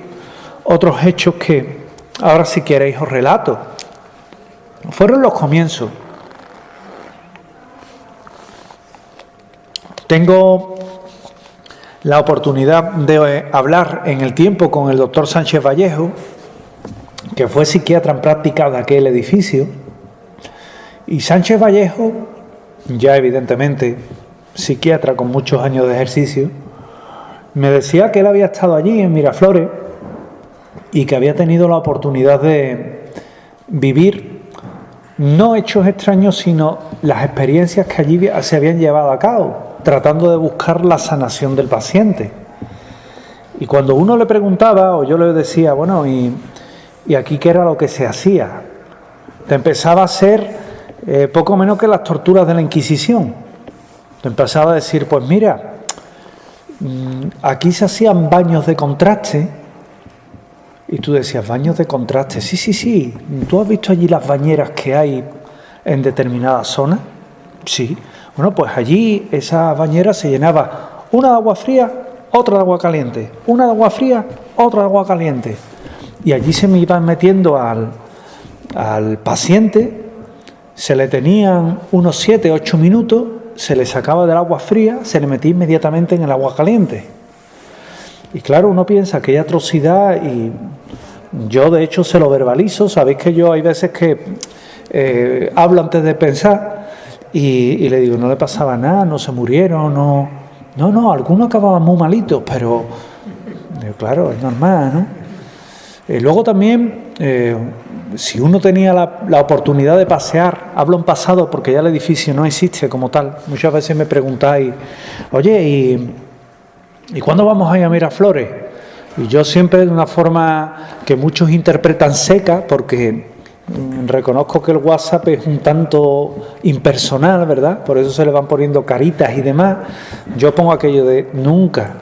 otros hechos que ahora, si queréis, os relato. Fueron los comienzos. Tengo la oportunidad de hablar en el tiempo con el doctor Sánchez Vallejo, que fue psiquiatra en práctica de aquel edificio, y Sánchez Vallejo, ya evidentemente psiquiatra con muchos años de ejercicio, me decía que él había estado allí en Miraflores y que había tenido la oportunidad de vivir no hechos extraños, sino las experiencias que allí se habían llevado a cabo, tratando de buscar la sanación del paciente. Y cuando uno le preguntaba, o yo le decía, bueno, ¿y aquí qué era lo que se hacía? Te empezaba a ser poco menos que las torturas de la Inquisición. Te empezaba a decir, pues mira, aquí se hacían baños de contraste. Y tú decías, ¿baños de contraste? Sí. ¿Tú has visto allí las bañeras que hay en determinadas zonas? Sí. Bueno, pues allí esas bañeras se llenaba una de agua fría, otra de agua caliente, una de agua fría, otra de agua caliente. Y allí se me iban metiendo al paciente, se le tenían unos 7, 8 minutos, se le sacaba del agua fría, se le metía inmediatamente en el agua caliente. Y claro, uno piensa que hay atrocidad, y yo de hecho se lo verbalizo. Sabéis que yo hay veces que hablo antes de pensar y le digo, no le pasaba nada, no se murieron, no, algunos acababan muy malitos, pero claro, es normal, ¿no? Luego también, si uno tenía la oportunidad de pasear, hablo en pasado porque ya el edificio no existe como tal. Muchas veces me preguntáis, oye, ¿y cuándo vamos a ir a Miraflores? Y yo siempre, de una forma que muchos interpretan seca, porque reconozco que el WhatsApp es un tanto impersonal, ¿verdad? Por eso se le van poniendo caritas y demás. Yo pongo aquello de nunca.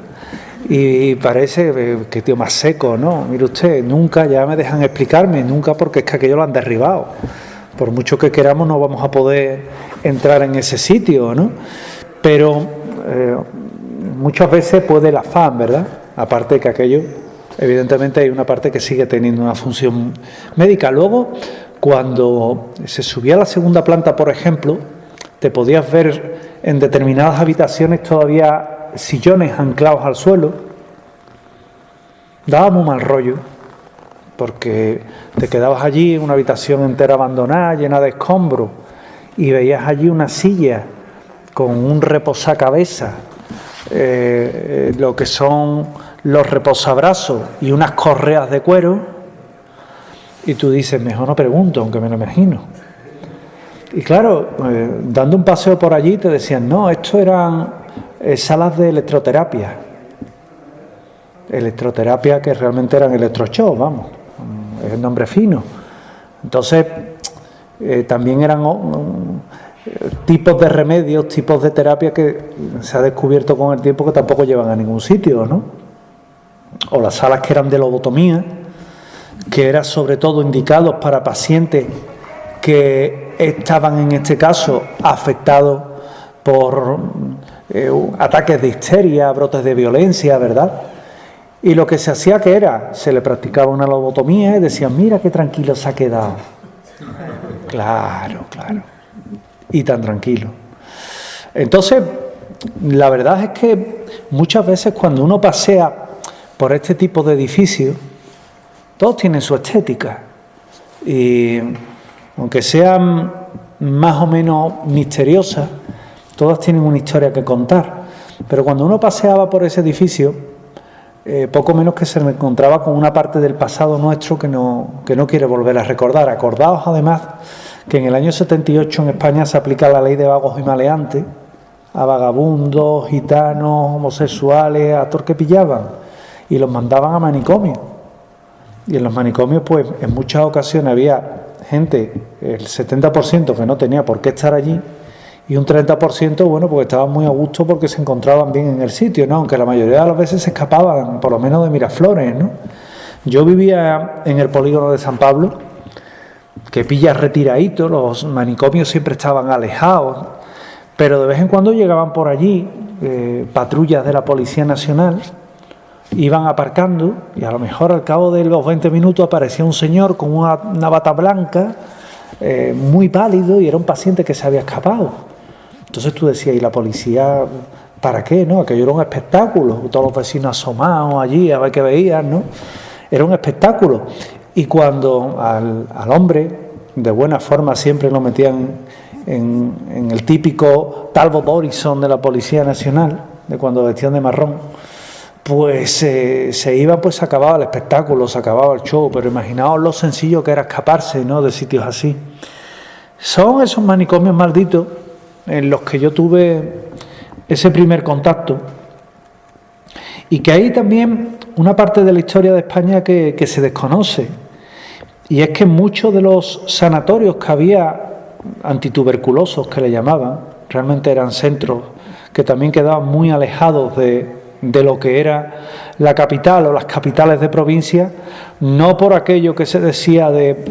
Y parece que tío más seco, ¿no? Mire usted, nunca, ya me dejan explicarme, nunca, porque es que aquello lo han derribado. Por mucho que queramos no vamos a poder entrar en ese sitio, ¿no? Pero muchas veces puede el afán, ¿verdad? Aparte de que aquello, evidentemente hay una parte que sigue teniendo una función médica. Luego, cuando se subía a la segunda planta, por ejemplo, te podías ver en determinadas habitaciones todavía sillones anclados al suelo. Daba muy mal rollo, porque te quedabas allí en una habitación entera abandonada, llena de escombros, y veías allí una silla con un reposacabezas, lo que son los reposabrazos y unas correas de cuero, y tú dices, mejor no pregunto, aunque me lo imagino. Y claro, dando un paseo por allí te decían, no, esto eran salas de electroterapia, que realmente eran electroshock, vamos, es el nombre fino. Entonces, también eran tipos de remedios, tipos de terapia que se ha descubierto con el tiempo que tampoco llevan a ningún sitio, ¿no? O las salas que eran de lobotomía, que eran sobre todo indicados para pacientes que estaban, en este caso, afectados por ataques de histeria, brotes de violencia, ¿verdad? Y lo que se hacía, que era, se le practicaba una lobotomía y decían, mira qué tranquilo se ha quedado. Claro. Y tan tranquilo. Entonces, la verdad es que muchas veces cuando uno pasea por este tipo de edificios, todos tienen su estética. Y aunque sean más o menos misteriosas, todas tienen una historia que contar. Pero cuando uno paseaba por ese edificio, poco menos que se encontraba con una parte del pasado nuestro que no quiere volver a recordar. Acordaos además que en el año 78 en España se aplica la ley de vagos y maleantes a vagabundos, gitanos, homosexuales, a todos que pillaban, y los mandaban a manicomios. Y en los manicomios, pues en muchas ocasiones había gente, el 70% que no tenía por qué estar allí, y un 30%, bueno, porque estaban muy a gusto porque se encontraban bien en el sitio, ¿no? Aunque la mayoría de las veces se escapaban, por lo menos de Miraflores, ¿no? Yo vivía en el polígono de San Pablo, que pilla retiradito, los manicomios siempre estaban alejados, pero de vez en cuando llegaban por allí patrullas de la Policía Nacional, iban aparcando, y a lo mejor al cabo de los 20 minutos aparecía un señor con una bata blanca, muy pálido, y era un paciente que se había escapado. Entonces tú decías, ¿y la policía para qué? ¿No? Aquello era un espectáculo, todos los vecinos asomados allí a ver qué veían, ¿no? Era un espectáculo. y cuando al hombre, de buena forma, siempre lo metían en el típico Talbot Morrison de la Policía Nacional, de cuando vestían de marrón, pues se iba, pues se acababa el espectáculo, se acababa el show, pero imaginaos lo sencillo que era escaparse, ¿no?, de sitios así. Son esos manicomios malditos en los que yo tuve ese primer contacto, y que hay también una parte de la historia de España que se desconoce, y es que muchos de los sanatorios que había antituberculosos, que le llamaban, realmente eran centros que también quedaban muy alejados de lo que era la capital o las capitales de provincia, no por aquello que se decía de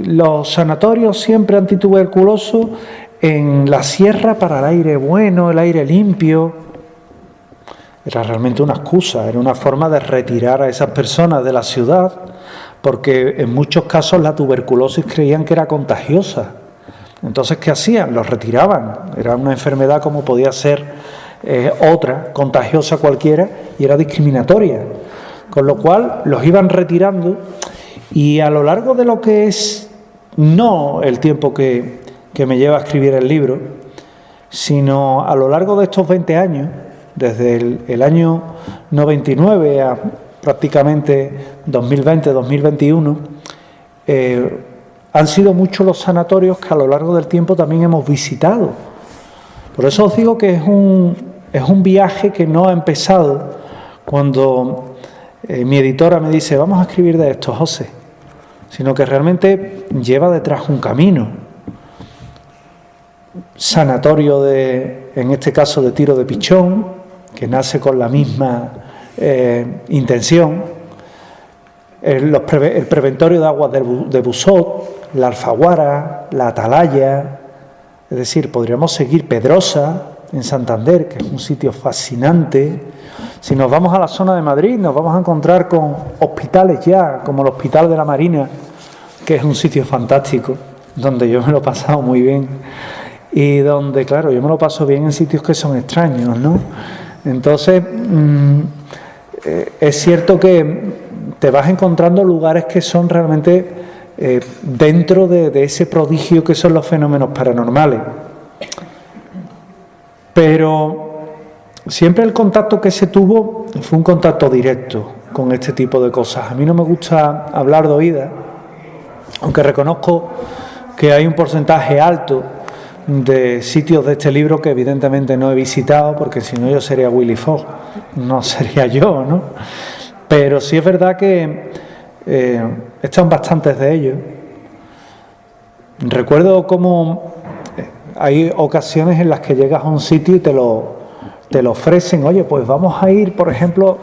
los sanatorios siempre antituberculosos en la sierra para el aire bueno, el aire limpio. Era realmente una excusa, era una forma de retirar a esas personas de la ciudad, porque en muchos casos la tuberculosis creían que era contagiosa. Entonces, ¿qué hacían? Los retiraban. Era una enfermedad como podía ser otra, contagiosa cualquiera, y era discriminatoria. Con lo cual, los iban retirando, y a lo largo de lo que es, no el tiempo que me lleva a escribir el libro, sino a lo largo de estos 20 años, desde el año 99 a prácticamente 2020-2021, han sido muchos los sanatorios que a lo largo del tiempo también hemos visitado. Por eso os digo que es un viaje que no ha empezado cuando mi editora me dice, vamos a escribir de esto, José, sino que realmente lleva detrás un camino. Sanatorio en este caso de Tiro de Pichón, que nace con la misma intención, el preventorio de aguas de Busot, la Alfaguara, la Atalaya, es decir, podríamos seguir Pedrosa en Santander, que es un sitio fascinante. Si nos vamos a la zona de Madrid, nos vamos a encontrar con hospitales ya, como el Hospital de la Marina, que es un sitio fantástico, donde yo me lo he pasado muy bien, y donde, claro, yo me lo paso bien en sitios que son extraños, ¿no? Entonces, es cierto que te vas encontrando lugares que son realmente dentro de ese prodigio que son los fenómenos paranormales. Pero siempre el contacto que se tuvo fue un contacto directo con este tipo de cosas. A mí no me gusta hablar de oídas, aunque reconozco que hay un porcentaje alto de sitios de este libro que evidentemente no he visitado, porque si no yo sería Willy Fogg, no sería yo, ¿no? Pero sí es verdad que están bastantes de ellos. Recuerdo cómo hay ocasiones en las que llegas a un sitio y te lo ofrecen, oye, pues vamos a ir, por ejemplo,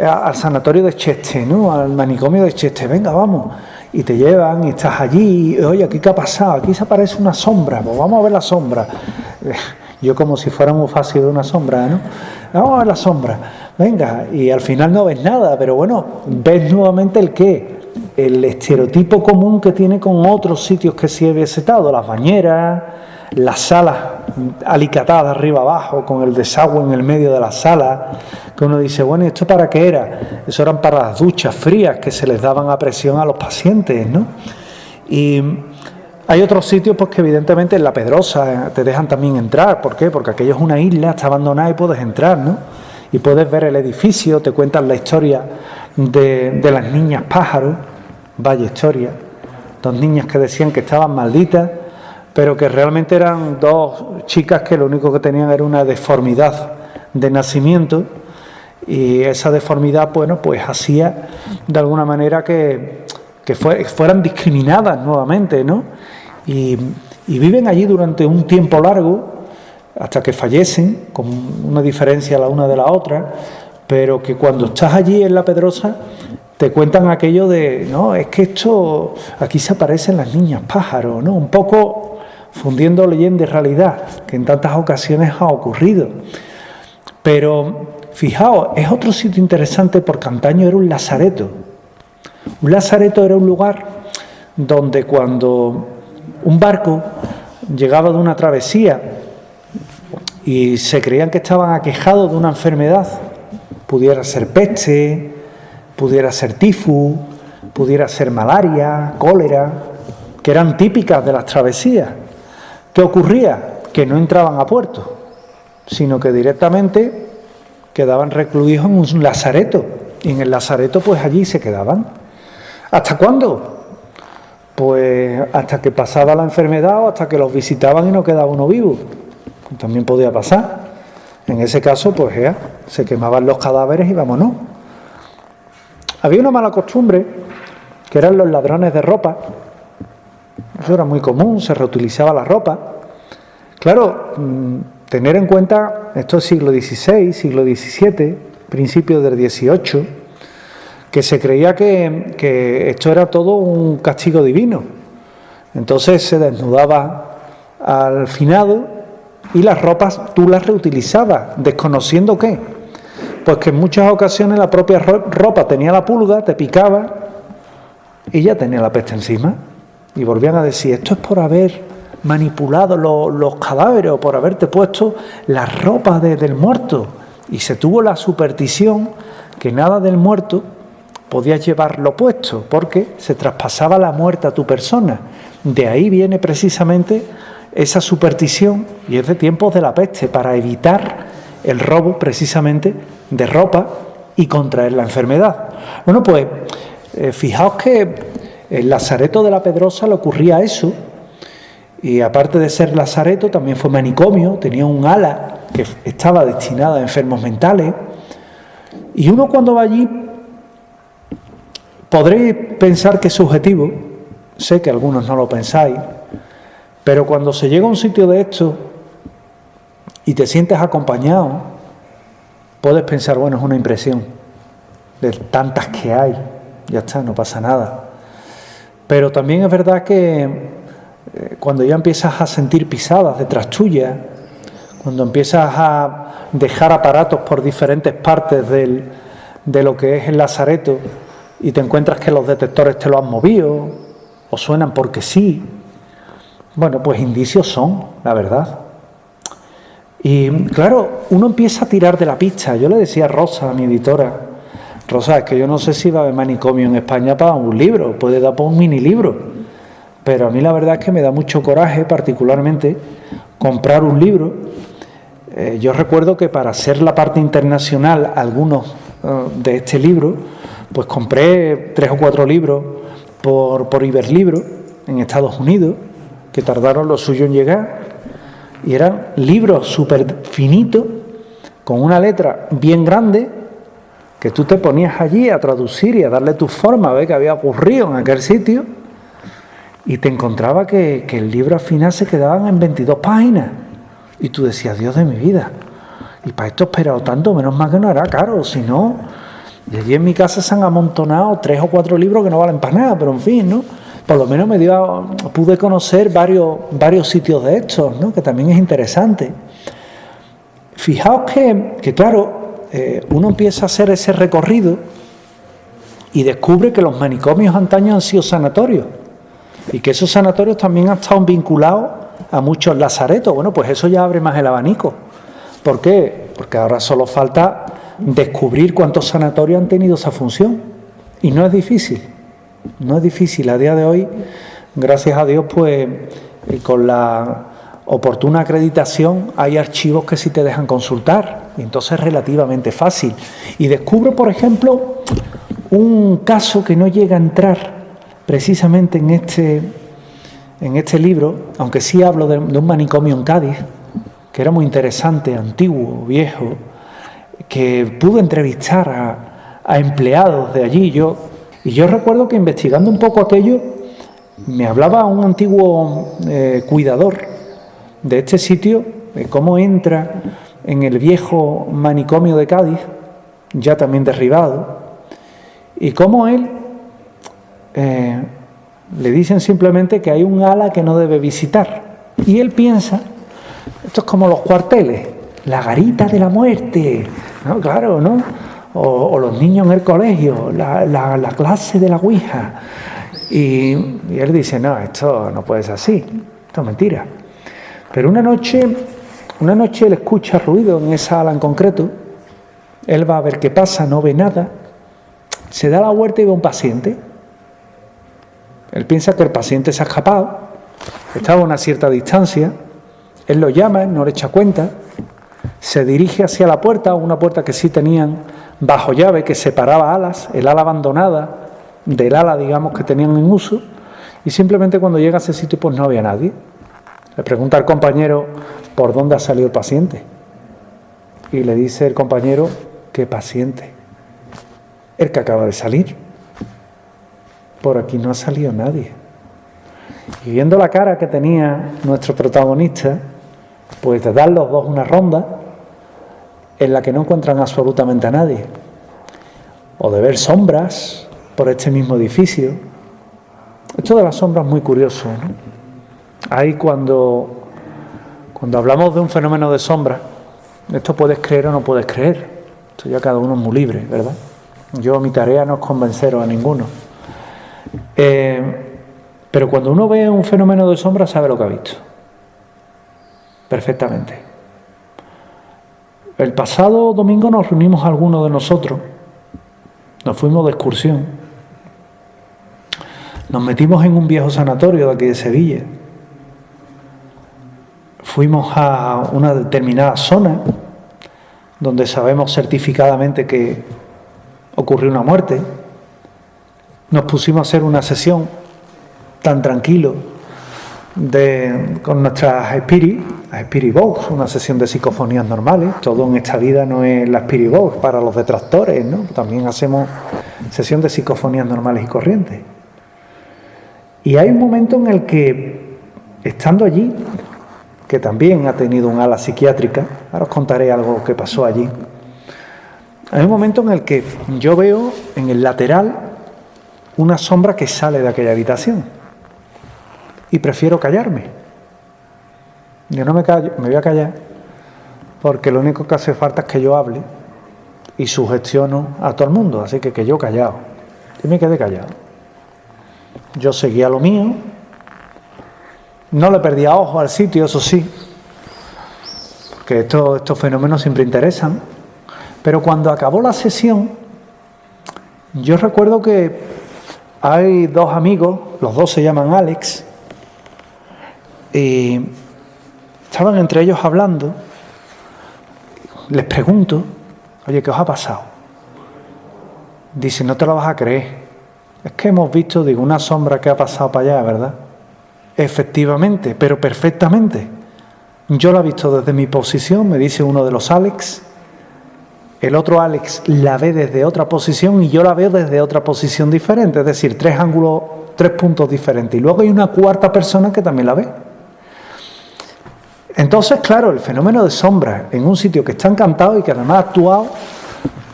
al sanatorio de Cheste, ¿no?, al manicomio de Cheste, venga, vamos. Y te llevan y estás allí, y, oye, ¿aquí qué ha pasado? Aquí se aparece una sombra, pues vamos a ver la sombra. Yo como si fuera muy fácil de una sombra, ¿no? Vamos a ver la sombra, venga, y al final no ves nada, pero bueno, ves nuevamente el qué, el estereotipo común que tiene con otros sitios que sí he visitado, las bañeras, las salas alicatadas arriba abajo, con el desagüe en el medio de la sala, que uno dice, bueno, ¿y esto para qué era? Eso eran para las duchas frías que se les daban a presión a los pacientes, ¿no? Y hay otros sitios pues que evidentemente en la Pedrosa te dejan también entrar. ¿Por qué? Porque aquello es una isla, está abandonada y puedes entrar, ¿no? Y puedes ver el edificio, te cuentan la historia de las niñas pájaros, vaya historia, dos niñas que decían que estaban malditas, pero que realmente eran dos chicas que lo único que tenían era una deformidad de nacimiento, y esa deformidad, bueno, pues hacía de alguna manera que fueran discriminadas nuevamente, ¿no? Y viven allí durante un tiempo largo, hasta que fallecen, con una diferencia la una de la otra, pero que cuando estás allí en la Pedrosa te cuentan aquello de, no, es que esto, aquí se aparecen las niñas pájaros, ¿no? Un poco fundiendo leyenda y realidad, que en tantas ocasiones ha ocurrido. Pero fijaos, es otro sitio interesante porque antaño era un lazareto. Un lazareto era un lugar donde cuando un barco llegaba de una travesía y se creían que estaban aquejados de una enfermedad, pudiera ser peste, pudiera ser tifus, pudiera ser malaria, cólera, que eran típicas de las travesías. ¿Qué ocurría? Que no entraban a puerto, sino que directamente quedaban recluidos en un lazareto, y en el lazareto pues allí se quedaban. ¿Hasta cuándo? Pues hasta que pasaba la enfermedad o hasta que los visitaban y no quedaba uno vivo. También podía pasar. En ese caso, pues ya, se quemaban los cadáveres y vámonos. Había una mala costumbre, que eran los ladrones de ropa. Eso era muy común, se reutilizaba la ropa. Claro, tener en cuenta, esto es siglo XVI, siglo XVII, principios del XVIII, que se creía que esto era todo un castigo divino. Entonces se desnudaba al finado y las ropas tú las reutilizabas, desconociendo ¿qué? Pues que en muchas ocasiones la propia ropa tenía la pulga, te picaba y ya tenía la peste encima. Y volvían a decir, esto es por haber manipulado los cadáveres o por haberte puesto la ropa del muerto. Y se tuvo la superstición que nada del muerto podías llevarlo puesto, porque se traspasaba la muerte a tu persona. De ahí viene precisamente esa superstición, y es de tiempos de la peste, para evitar el robo precisamente de ropa y contraer la enfermedad. Bueno, pues fijaos que el lazareto de la Pedrosa le ocurría eso, y aparte de ser lazareto también fue manicomio, tenía un ala que estaba destinada a enfermos mentales, y uno cuando va allí podréis pensar que es subjetivo, sé que algunos no lo pensáis, pero cuando se llega a un sitio de esto y te sientes acompañado, puedes pensar, bueno, es una impresión de tantas que hay, ya está, no pasa nada. Pero también es verdad que cuando ya empiezas a sentir pisadas detrás tuya, cuando empiezas a dejar aparatos por diferentes partes de lo que es el lazareto, y te encuentras que los detectores te lo han movido o suenan porque sí, bueno, pues indicios son, la verdad. Y claro, uno empieza a tirar de la pista. Yo le decía a Rosa, a mi editora, Rosa, es que yo no sé si va a haber manicomio en España para un libro, puede dar para un mini libro, pero a mí la verdad es que me da mucho coraje, particularmente, comprar un libro. Yo recuerdo que para hacer la parte internacional, algunos de este libro, pues compré 3 o 4 libros por Iberlibro en Estados Unidos, que tardaron lo suyo en llegar, y eran libros súper finitos, con una letra bien grande, que tú te ponías allí a traducir y a darle tu forma, a ver qué había ocurrido en aquel sitio, y te encontraba que el libro al final se quedaban en 22 páginas, y tú decías, Dios de mi vida, y para esto he esperado tanto, menos mal que no era caro, si no. Y allí en mi casa se han amontonado 3 o 4 libros que no valen para nada, pero en fin, ¿no? Por lo menos pude conocer varios sitios de estos, ¿no? Que también es interesante. Fijaos que claro, uno empieza a hacer ese recorrido y descubre que los manicomios antaño han sido sanatorios y que esos sanatorios también han estado vinculados a muchos lazaretos. Bueno, pues eso ya abre más el abanico. ¿Por qué? Porque ahora solo falta descubrir cuántos sanatorios han tenido esa función, y no es difícil, a día de hoy, gracias a Dios, pues con la oportuna acreditación hay archivos que sí te dejan consultar, y entonces es relativamente fácil. Y descubro, por ejemplo, un caso que no llega a entrar precisamente en este libro, aunque sí hablo de un manicomio en Cádiz, que era muy interesante, antiguo, viejo, que pude entrevistar a empleados de allí. Y yo recuerdo que investigando un poco aquello, me hablaba un antiguo cuidador de este sitio, de cómo entra en el viejo manicomio de Cádiz, ya también derribado, y cómo él le dicen simplemente que hay un ala que no debe visitar. Y él piensa, esto es como los cuarteles, la garita de la muerte, ¿no? Claro, ¿no? O los niños en el colegio, la clase de la Ouija. Y él dice, no, esto no puede ser así, esto es mentira. Pero una noche él escucha ruido en esa ala en concreto, él va a ver qué pasa, no ve nada, se da la vuelta y ve un paciente Él piensa que el paciente se ha escapado, estaba a una cierta distancia, él lo llama, él no le echa cuenta, se dirige hacia la puerta, una puerta que sí tenían bajo llave, que separaba alas, el ala abandonada del ala, digamos, que tenían en uso, y simplemente cuando llega a ese sitio pues no había nadie. Le pregunta al compañero por dónde ha salido el paciente, y le dice el compañero: ¿qué paciente? El que acaba de salir. Por aquí no ha salido nadie. Y viendo la cara que tenía nuestro protagonista, pues de dar los dos una ronda en la que no encuentran absolutamente a nadie, o de ver sombras por este mismo edificio. Esto de las sombras es muy curioso, ¿no? Ahí cuando hablamos de un fenómeno de sombra, esto puedes creer o no puedes creer, esto ya cada uno es muy libre, ¿verdad? Yo, mi tarea no es convenceros a ninguno. Pero cuando uno ve un fenómeno de sombra, sabe lo que ha visto perfectamente. El pasado domingo nos reunimos algunos de nosotros, nos fuimos de excursión, nos metimos en un viejo sanatorio de aquí de Sevilla, fuimos a una determinada zona donde sabemos certificadamente que ocurrió una muerte. Nos pusimos a hacer una sesión tan tranquilo con nuestras Spirit Box, una sesión de psicofonías normales. Todo en esta vida no es la Spirit Box para los detractores, ¿no? También hacemos sesión de psicofonías normales y corrientes. Y hay un momento en el que, estando allí, que también ha tenido un ala psiquiátrica, ahora os contaré algo que pasó allí, hay un momento en el que yo veo en el lateral una sombra que sale de aquella habitación y prefiero callarme. Yo no me callo, me voy a callar, porque lo único que hace falta es que yo hable y sugestiono a todo el mundo, así que yo callado. Y me quedé callado. Yo seguía lo mío, no le perdía ojo al sitio, eso sí, porque estos fenómenos siempre interesan, pero cuando acabó la sesión, yo recuerdo que hay dos amigos, los dos se llaman Alex, y estaban entre ellos hablando. Les pregunto: oye, ¿qué os ha pasado? Dice: no te lo vas a creer, es que hemos visto, digo, una sombra que ha pasado para allá, ¿verdad? Efectivamente, pero perfectamente. Yo la he visto desde mi posición, me dice uno de los Alex. El otro Alex la ve desde otra posición y yo la veo desde otra posición diferente, es decir, 3 ángulos, 3 puntos diferentes. Y luego hay una cuarta persona que también la ve. Entonces, claro, el fenómeno de sombra en un sitio que está encantado y que además ha actuado,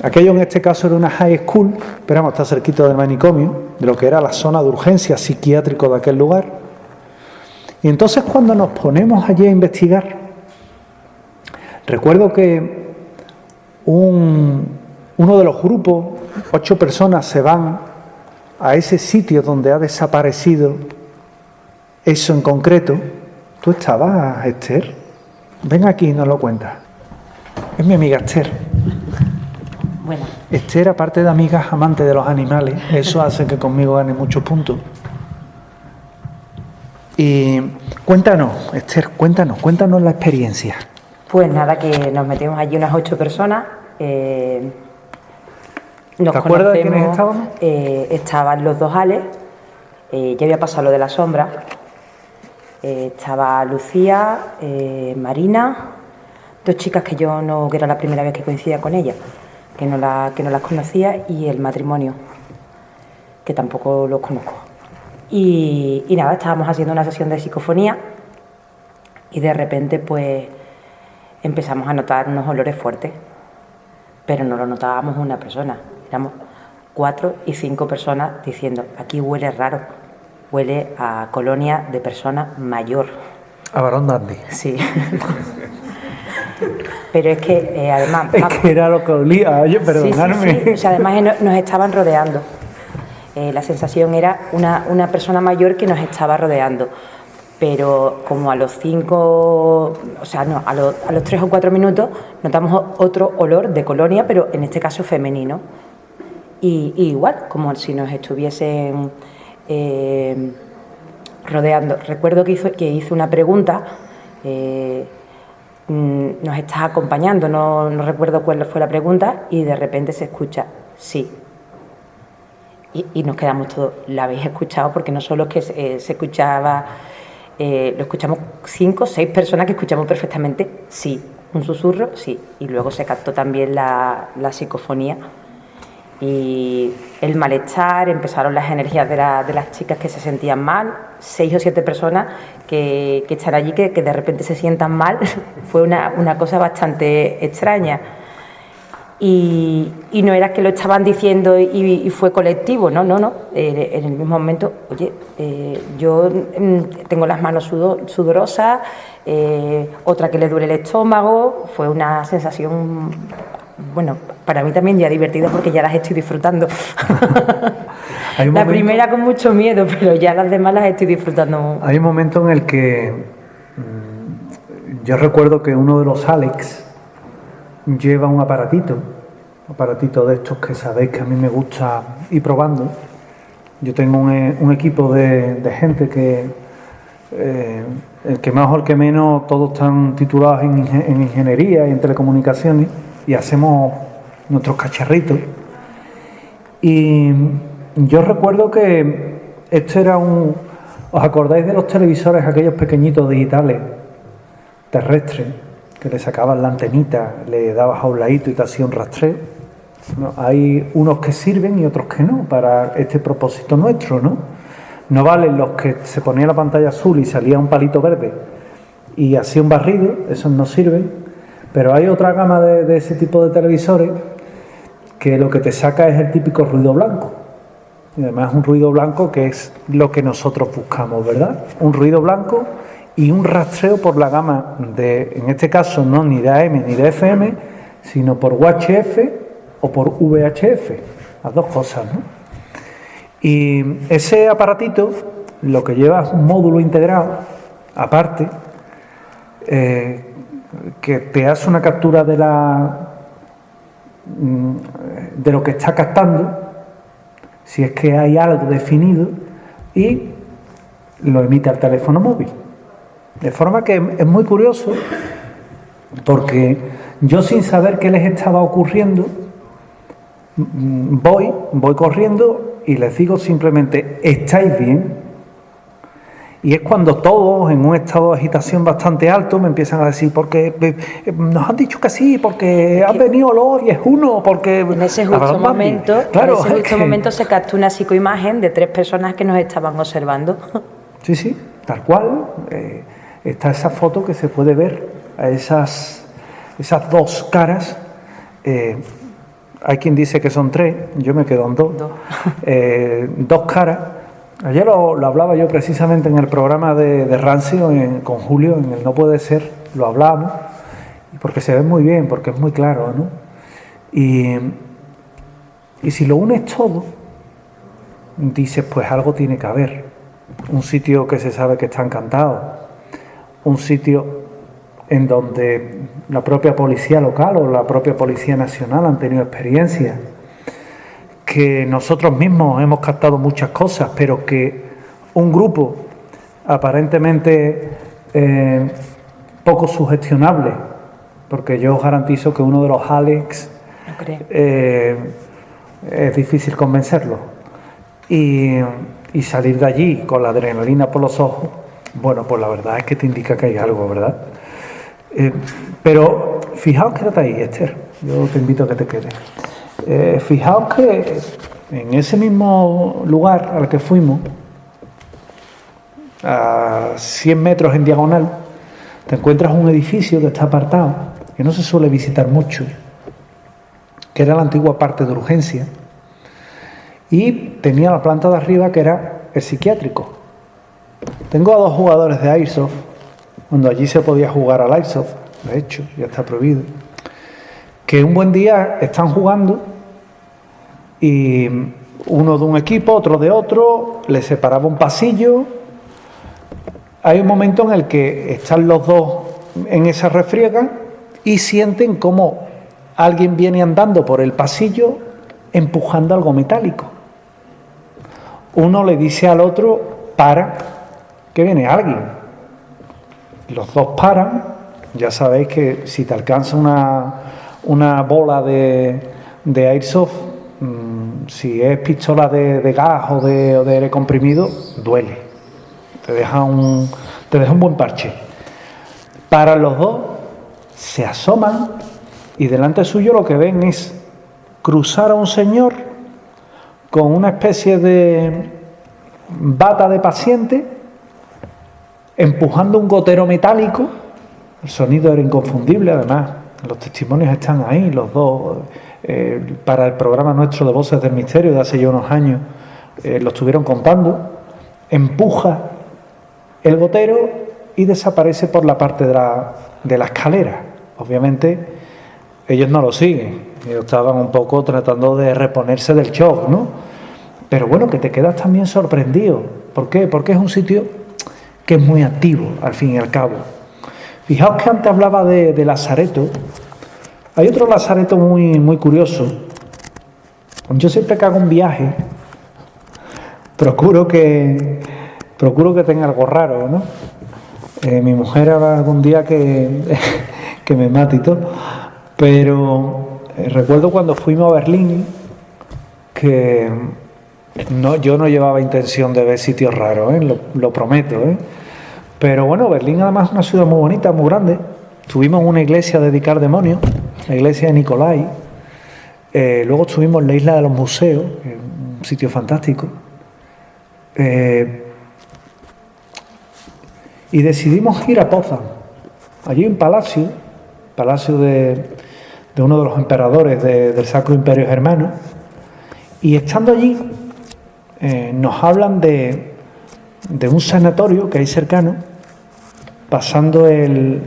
aquello en este caso era una high school, pero vamos, está cerquita del manicomio, de lo que era la zona de urgencia psiquiátrico de aquel lugar. Y entonces cuando nos ponemos allí a investigar, recuerdo que uno de los grupos, 8 personas, se van a ese sitio donde ha desaparecido eso en concreto. ¿Tú estabas, Esther? Ven aquí y nos lo cuentas. Es mi amiga Esther. Bueno. Esther, aparte de amiga, es amante de los animales. Eso hace que conmigo gane muchos puntos. Y cuéntanos, Esther, cuéntanos la experiencia. Pues nada, que nos metimos allí unas 8 personas. ¿Te acuerdas de quiénes estábamos? Estaban los dos Alex, ya había pasado lo de la sombra. Estaba Lucía, Marina, 2 chicas que era la primera vez que coincidía con ellas, que no las conocía, y el matrimonio, que tampoco los conozco. Y nada, estábamos haciendo una sesión de psicofonía y de repente pues empezamos a notar unos olores fuertes, pero no lo notábamos una persona, éramos 4 y 5 personas diciendo: aquí huele raro, huele a colonia de persona mayor. A varón dandy. Sí. Pero es que además... Es que era lo que olía, oye, perdonadme. Sí. O sea, además nos estaban rodeando. La sensación era una persona mayor que nos estaba rodeando. Pero como a los 5, o sea, no, a los 3 o 4 minutos notamos otro olor de colonia, pero en este caso femenino. Y igual, como si nos estuviesen rodeando. Recuerdo que hizo una pregunta, nos estás acompañando, no recuerdo cuál fue la pregunta, y de repente se escucha, sí. Y nos quedamos todos, ¿la habéis escuchado? Porque no solo es que se escuchaba, lo escuchamos 5 o 6 personas que escuchamos perfectamente, sí. Un susurro, sí. Y luego se captó también la psicofonía. Y el malestar, empezaron las energías de las chicas que se sentían mal, 6 o 7 personas que están allí que de repente se sientan mal. Fue una cosa bastante extraña. Y no era que lo estaban diciendo y fue colectivo, no. En el mismo momento, oye, yo tengo las manos sudorosas, otra que le duele el estómago. Fue una sensación, bueno, para mí también ya divertida porque ya las estoy disfrutando. La primera con mucho miedo, pero ya las demás las estoy disfrutando. Hay un momento en el que yo recuerdo que uno de los Alex lleva un aparatito de estos que sabéis que a mí me gusta ir probando. Yo tengo un equipo de gente que, el que más o el que menos, todos están titulados en ingeniería y en telecomunicaciones, y hacemos nuestros cacharritos. Y yo recuerdo que esto era ¿os acordáis de los televisores aquellos pequeñitos digitales, terrestres, que le sacaban la antenita, le dabas a un ladito y te hacía un rastreo? No, hay unos que sirven y otros que no para este propósito nuestro, ¿no? No valen los que se ponía la pantalla azul y salía un palito verde y hacía un barrido, esos no sirven, pero hay otra gama de ese tipo de televisores que lo que te saca es el típico ruido blanco. Y además un ruido blanco que es lo que nosotros buscamos, ¿verdad? Un ruido blanco y un rastreo por la gama de, en este caso no ni de AM ni de FM, sino por UHF o por VHF, las dos cosas, ¿no? Y ese aparatito lo que lleva es un módulo integrado, aparte, que te hace una captura de lo que está captando, si es que hay algo definido, y lo emite al teléfono móvil. De forma que es muy curioso, porque yo, sin saber qué les estaba ocurriendo, voy corriendo y les digo simplemente, ¿estáis bien? Y es cuando todos, en un estado de agitación bastante alto, me empiezan a decir, porque nos han dicho que sí, porque han venido los 10-1, porque... En ese justo momento, claro, en ese justo momento se captó una psicoimagen de 3 personas que nos estaban observando. Sí, tal cual. Está esa foto que se puede ver, a esas 2 caras. Hay quien dice que son 3, yo me quedo en 2. 2 caras. Ayer lo hablaba yo precisamente en el programa de Rancio con Julio, en el No Puede Ser, lo hablábamos, porque se ve muy bien, porque es muy claro, ¿no? Y si lo unes todo, dices, pues algo tiene que haber. Un sitio que se sabe que está encantado, un sitio en donde la propia policía local o la propia policía nacional han tenido experiencia, que nosotros mismos hemos captado muchas cosas, pero que un grupo aparentemente poco sugestionable, porque yo os garantizo que uno de los Alex es difícil convencerlo, y salir de allí con la adrenalina por los ojos, bueno, pues la verdad es que te indica que hay algo, ¿verdad? Pero fijaos, quédate ahí, Esther, yo te invito a que te quedes. Fijaos que en ese mismo lugar al que fuimos, a 100 metros en diagonal, te encuentras un edificio que está apartado, que no se suele visitar mucho, que era la antigua parte de urgencia, y tenía la planta de arriba que era el psiquiátrico. Tengo a 2 jugadores de Airsoft, cuando allí se podía jugar al Airsoft, de hecho, ya está prohibido, que un buen día están jugando y uno de un equipo, otro de otro, les separaba un pasillo. Hay un momento en el que están los dos en esa refriega y sienten como alguien viene andando por el pasillo empujando algo metálico. uno le dice al otro, para, que viene alguien. Los dos paran. Ya sabéis que si te alcanza una bola de airsoft, si es pistola de gas o de aire comprimido, duele. Te deja un buen parche. Paran los dos, se asoman y delante suyo lo que ven es cruzar a un señor con una especie de bata de paciente, empujando un gotero metálico. El sonido era inconfundible, además los testimonios están ahí, los dos. Para el programa nuestro de Voces del Misterio de hace ya unos años lo estuvieron contando. Empuja el gotero y desaparece por la parte de la escalera. Obviamente ellos no lo siguen, ellos estaban un poco tratando de reponerse del shock, ¿no? Pero bueno, que te quedas también sorprendido. ¿Por qué? Porque es un sitio que es muy activo, al fin y al cabo. Fijaos que antes hablaba de lazareto. Hay otro lazareto muy, muy curioso. Yo siempre que hago un viaje procuro que tenga algo raro, ¿no? Mi mujer habrá algún día que me mate y todo. Pero recuerdo cuando fuimos a Berlín que yo no llevaba intención de ver sitios raros, lo prometo, Pero bueno, Berlín además es una ciudad muy bonita, muy grande. Estuvimos en una iglesia dedicada al demonio, la iglesia de Nicolai. Luego estuvimos en la isla de los museos, un sitio fantástico. Y decidimos ir a Potsdam. Allí un palacio de uno de los emperadores del Sacro Imperio Germano. Y estando allí, nos hablan de un sanatorio que hay cercano, pasando el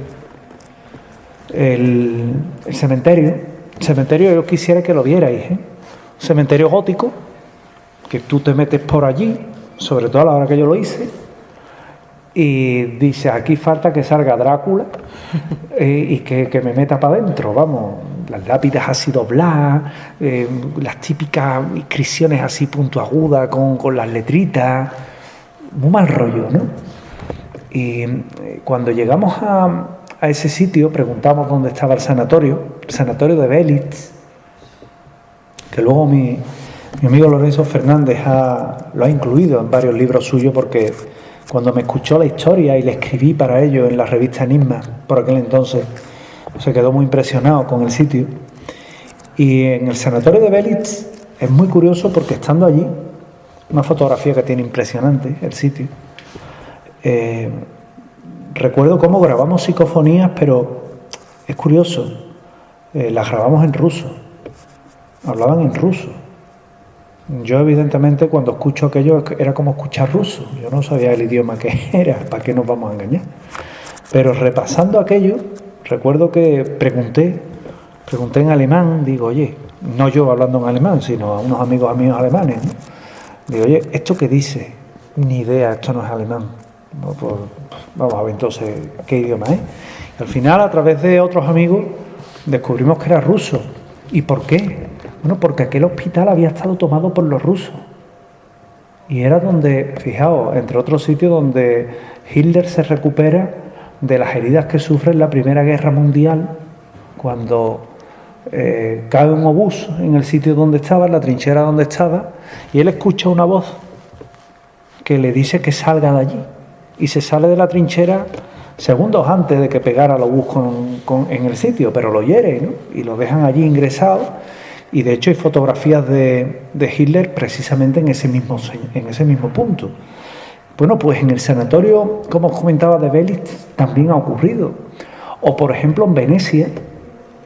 cementerio. El cementerio yo quisiera que lo vierais, Un cementerio gótico, que tú te metes por allí, sobre todo a la hora que yo lo hice, y dices, aquí falta que salga Drácula y que me meta para adentro, vamos, las lápidas así dobladas, las típicas inscripciones así puntiagudas con las letritas, muy mal rollo, ¿no? Y cuando llegamos a ese sitio, preguntamos dónde estaba el sanatorio de Belitz, que luego mi amigo Lorenzo Fernández lo ha incluido en varios libros suyos, porque cuando me escuchó la historia y le escribí para ello en la revista Enigma, por aquel entonces, se quedó muy impresionado con el sitio. Y en el sanatorio de Belitz es muy curioso porque estando allí, una fotografía que tiene impresionante el sitio, recuerdo cómo grabamos psicofonías, pero es curioso, las grabamos en ruso, hablaban en ruso. Yo evidentemente cuando escucho aquello era como escuchar ruso, yo no sabía el idioma que era, ¿para qué nos vamos a engañar? Pero repasando aquello, recuerdo que pregunté en alemán, digo, oye, no yo hablando en alemán, sino a unos amigos míos alemanes, ¿no? Digo, oye, ¿esto qué dice? Ni idea, esto no es alemán. Pues, vamos a ver entonces qué idioma es. Y al final, a través de otros amigos, descubrimos que era ruso. ¿Y por qué? Bueno, porque aquel hospital había estado tomado por los rusos. Y era donde, fijaos, entre otros sitios donde Hitler se recupera de las heridas que sufre en la Primera Guerra Mundial, cuando cae un obús en el sitio donde estaba, en la trinchera donde estaba, y él escucha una voz que le dice que salga de allí. Y se sale de la trinchera segundos antes de que pegara el obús en el sitio, pero lo hiere, ¿no? Y lo dejan allí ingresado. Y de hecho hay fotografías de Hitler precisamente en ese mismo punto. Bueno, pues en el sanatorio, como os comentaba, de Belitz también ha ocurrido. O por ejemplo en Venecia,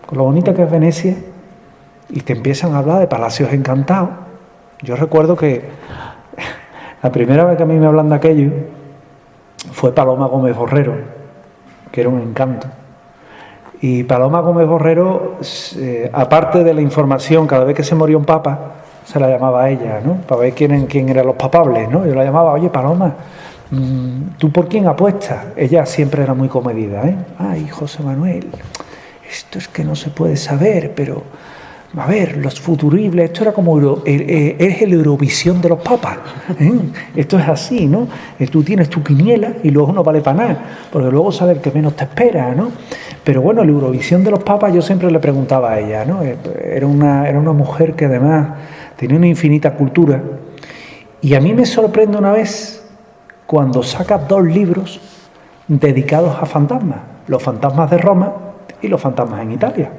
con lo bonita que es Venecia, y te empiezan a hablar de palacios encantados. Yo recuerdo que la primera vez que a mí me hablan de aquello fue Paloma Gómez Borrero, que era un encanto. Y Paloma Gómez Borrero, aparte de la información, cada vez que se moría un papa, se la llamaba a ella, ¿no? Para ver quién eran los papables, ¿no? Yo la llamaba, oye, Paloma, ¿tú por quién apuestas? Ella siempre era muy comedida, Ay, José Manuel, esto es que no se puede saber, pero a ver, los futuribles, esto era como es el Eurovisión de los papas, ¿eh? Esto es así, ¿no? Tú tienes tu quiniela y luego no vale para nada, porque luego sale el que menos te espera, ¿no? Pero bueno, la Eurovisión de los papas yo siempre le preguntaba a ella, ¿no? Era una mujer que además tenía una infinita cultura, y a mí me sorprende una vez cuando saca 2 libros dedicados a fantasmas, los fantasmas de Roma y los fantasmas en Italia.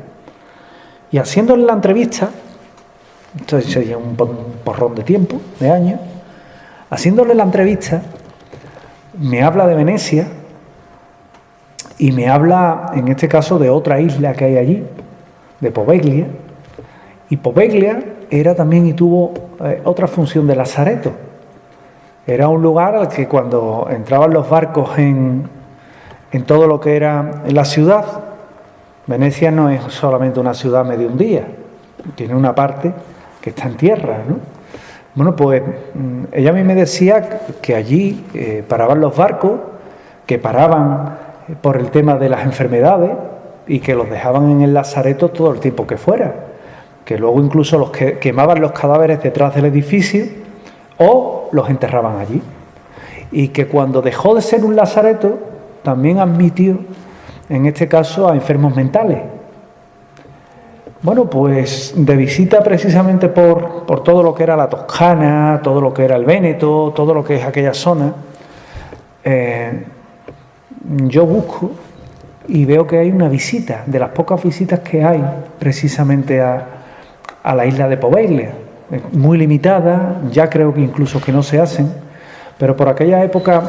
Y haciéndole la entrevista, entonces sería un porrón de tiempo, de años, haciéndole la entrevista, me habla de Venecia y me habla, en este caso, de otra isla que hay allí, de Poveglia. Y Poveglia era también y tuvo otra función de lazareto. Era un lugar al que cuando entraban los barcos en todo lo que era la ciudad, Venecia no es solamente una ciudad medio un día, tiene una parte que está en tierra, ¿no? Bueno, pues ella a mí me decía que allí paraban los barcos, que paraban por el tema de las enfermedades y que los dejaban en el lazareto todo el tiempo que fuera, que luego incluso los que quemaban los cadáveres detrás del edificio o los enterraban allí, y que cuando dejó de ser un lazareto también admitió, en este caso, a enfermos mentales. Bueno, pues de visita precisamente por todo lo que era la Toscana, todo lo que era el Véneto, todo lo que es aquella zona, yo busco y veo que hay una visita, de las pocas visitas que hay precisamente a la isla de Poveglia, muy limitada, ya creo que incluso que no se hacen, pero por aquella época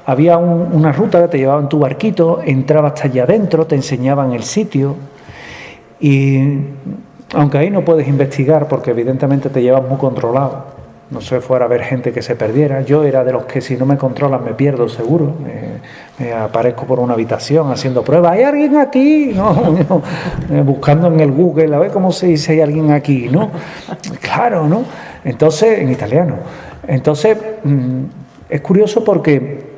había una ruta que te llevaba en tu barquito, entrabas hasta allá adentro, te enseñaban el sitio, y aunque ahí no puedes investigar porque evidentemente te llevas muy controlado, no sé, fuera a ver gente que se perdiera. Yo era de los que si no me controlan me pierdo seguro, me aparezco por una habitación haciendo pruebas, ¿hay alguien aquí? No, buscando en el Google, a ver cómo se dice hay alguien aquí, ¿no? Claro, ¿no? Entonces, en italiano. Entonces, es curioso porque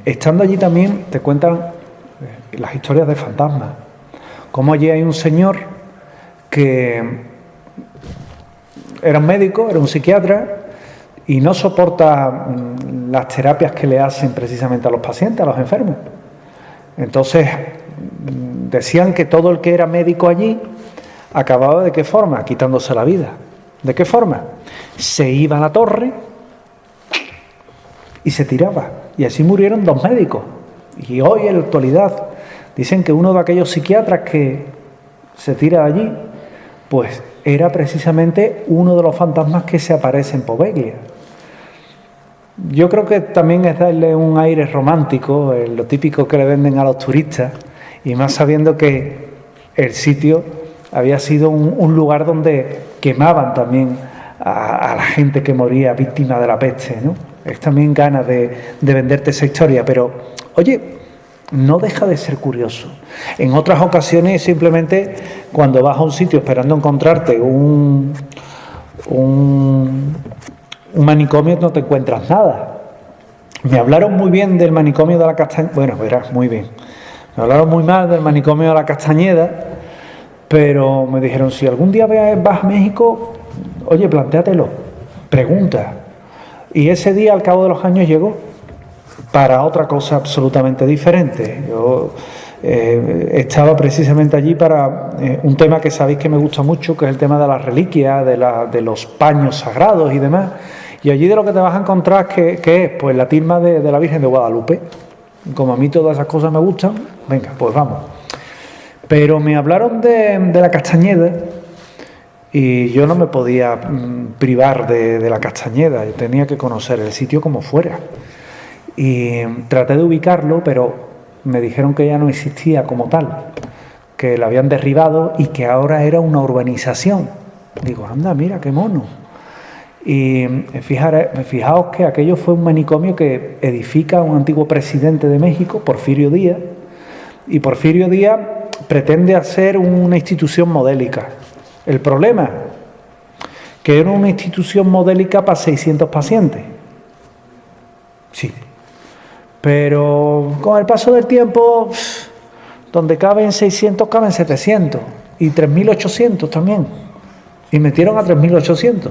estando allí también te cuentan las historias de fantasmas, como allí hay un señor que era un médico, era un psiquiatra y no soporta las terapias que le hacen precisamente a los pacientes, a los enfermos. Entonces decían que todo el que era médico allí acababa ¿de qué forma? Quitándose la vida. ¿De qué forma? Se iba a la torre y se tiraba. Y así murieron 2 médicos. Y hoy en la actualidad dicen que uno de aquellos psiquiatras que se tira allí, pues era precisamente uno de los fantasmas que se aparece en Poveglia. Yo creo que también es darle un aire romántico, lo típico que le venden a los turistas, y más sabiendo que el sitio había sido un lugar donde quemaban también a la gente que moría víctima de la peste, ¿no? Es también ganas de venderte esa historia, pero oye, no deja de ser curioso. En otras ocasiones simplemente cuando vas a un sitio esperando encontrarte un manicomio no te encuentras nada. Me hablaron muy bien del manicomio de la Castañeda, bueno, verás, muy bien. Me hablaron muy mal del manicomio de la Castañeda, pero me dijeron, si algún día vas a México, oye, plantéatelo, pregunta. Y ese día, al cabo de los años, llegó para otra cosa absolutamente diferente. Yo estaba precisamente allí para un tema que sabéis que me gusta mucho, que es el tema de las reliquias, de los paños sagrados y demás. Y allí de lo que te vas a encontrar, ¿qué es? Pues la tilma de la Virgen de Guadalupe. Como a mí todas esas cosas me gustan, venga, pues vamos. Pero me hablaron de la Castañeda y yo no me podía privar de la Castañeda, yo tenía que conocer el sitio como fuera. Y traté de ubicarlo, pero me dijeron que ya no existía como tal, que la habían derribado y que ahora era una urbanización. Digo, anda, mira, qué mono. Y fijaos que aquello fue un manicomio que edifica un antiguo presidente de México, Porfirio Díaz, y Porfirio Díaz pretende hacer una institución modélica. El problema, que era una institución modélica para 600 pacientes. Sí. Pero con el paso del tiempo, donde caben 600, caben 700. y 3.800 también. Y metieron a 3.800.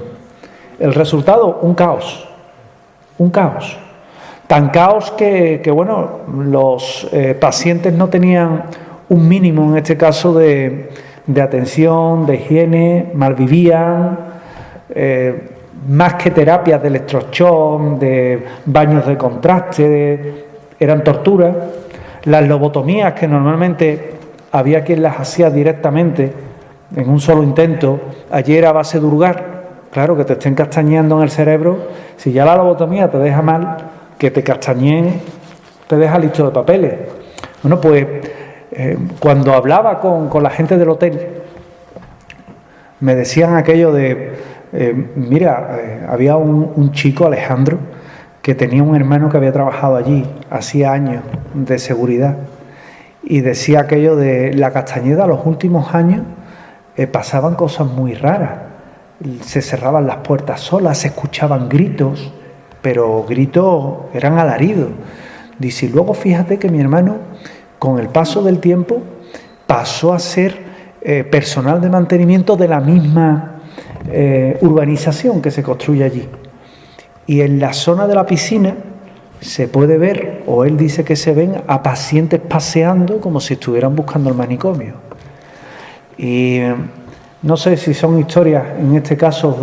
El resultado, un caos. Un caos. Tan caos que bueno, los pacientes no tenían un mínimo, en este caso, de atención, de higiene, malvivían, más que terapias de electroshock, de baños de contraste, eran torturas. Las lobotomías, que normalmente había quien las hacía directamente en un solo intento, ayer a base de hurgar, claro, que te estén castañeando en el cerebro, si ya la lobotomía te deja mal, que te castañeen te deja listo de papeles. Bueno, pues cuando hablaba con la gente del hotel, me decían aquello de, había un chico, Alejandro, que tenía un hermano que había trabajado allí hacía años de seguridad, y decía aquello de la Castañeda, los últimos años pasaban cosas muy raras, se cerraban las puertas solas, se escuchaban gritos, pero gritos eran alaridos. Dice, y luego fíjate que mi hermano, con el paso del tiempo, pasó a ser personal de mantenimiento de la misma urbanización que se construye allí. Y en la zona de la piscina se puede ver, o él dice que se ven, a pacientes paseando como si estuvieran buscando el manicomio. Y no sé si son historias, en este caso,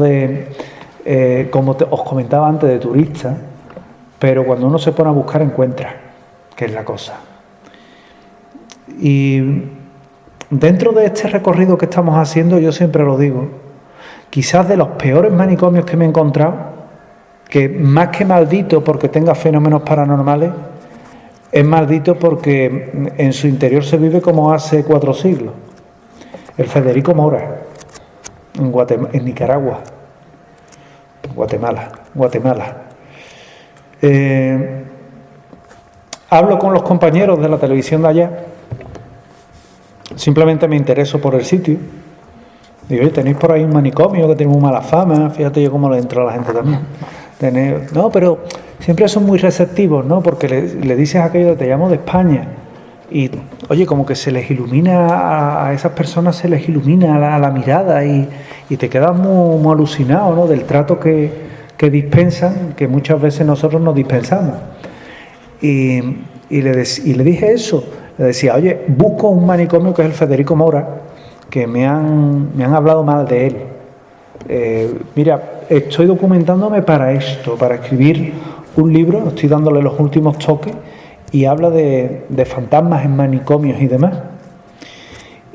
como os comentaba antes, de turistas, pero cuando uno se pone a buscar encuentra, que es la cosa. Y dentro de este recorrido que estamos haciendo, yo siempre lo digo, quizás de los peores manicomios que me he encontrado, que más que maldito porque tenga fenómenos paranormales, es maldito porque en su interior se vive como hace 4 siglos. El Federico Mora, en Nicaragua, Guatemala. Hablo con los compañeros de la televisión de allá, simplemente me intereso por el sitio. Digo, oye, tenéis por ahí un manicomio que tiene muy mala fama, fíjate yo cómo le entra a la gente también. No, pero siempre son muy receptivos, ¿no? Porque le dices aquello de te llamo de España. Y, oye, como que se les ilumina, a esas personas se les ilumina la mirada y te quedas muy alucinado, ¿no? Del trato que dispensan, que muchas veces nosotros nos dispensamos. Y le dije eso, le decía, oye, busco un manicomio que es el Federico Mora, que me han hablado mal de él. Estoy documentándome para esto, para escribir un libro, estoy dándole los últimos toques, y habla de fantasmas en manicomios y demás.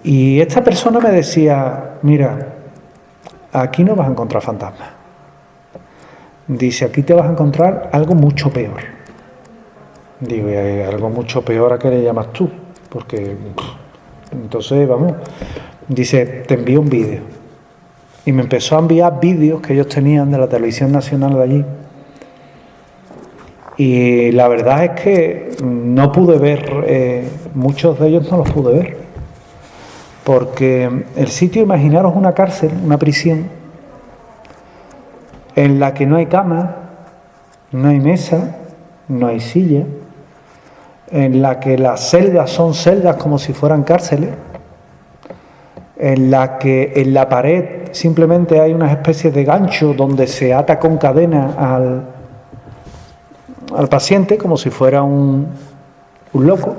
Y esta persona me decía, mira, aquí no vas a encontrar fantasmas. Dice, aquí te vas a encontrar algo mucho peor. Digo, algo mucho peor, ¿a qué le llamas tú? Porque, entonces, vamos. Dice, te envío un vídeo. Y me empezó a enviar vídeos que ellos tenían de la televisión nacional de allí. Y la verdad es que no pude ver, muchos de ellos no los pude ver. Porque el sitio, imaginaros una cárcel, una prisión, en la que no hay cama, no hay mesa, no hay silla, en la que las celdas son celdas como si fueran cárceles, en la que en la pared simplemente hay unas especies de gancho donde se ata con cadena al paciente como si fuera un loco,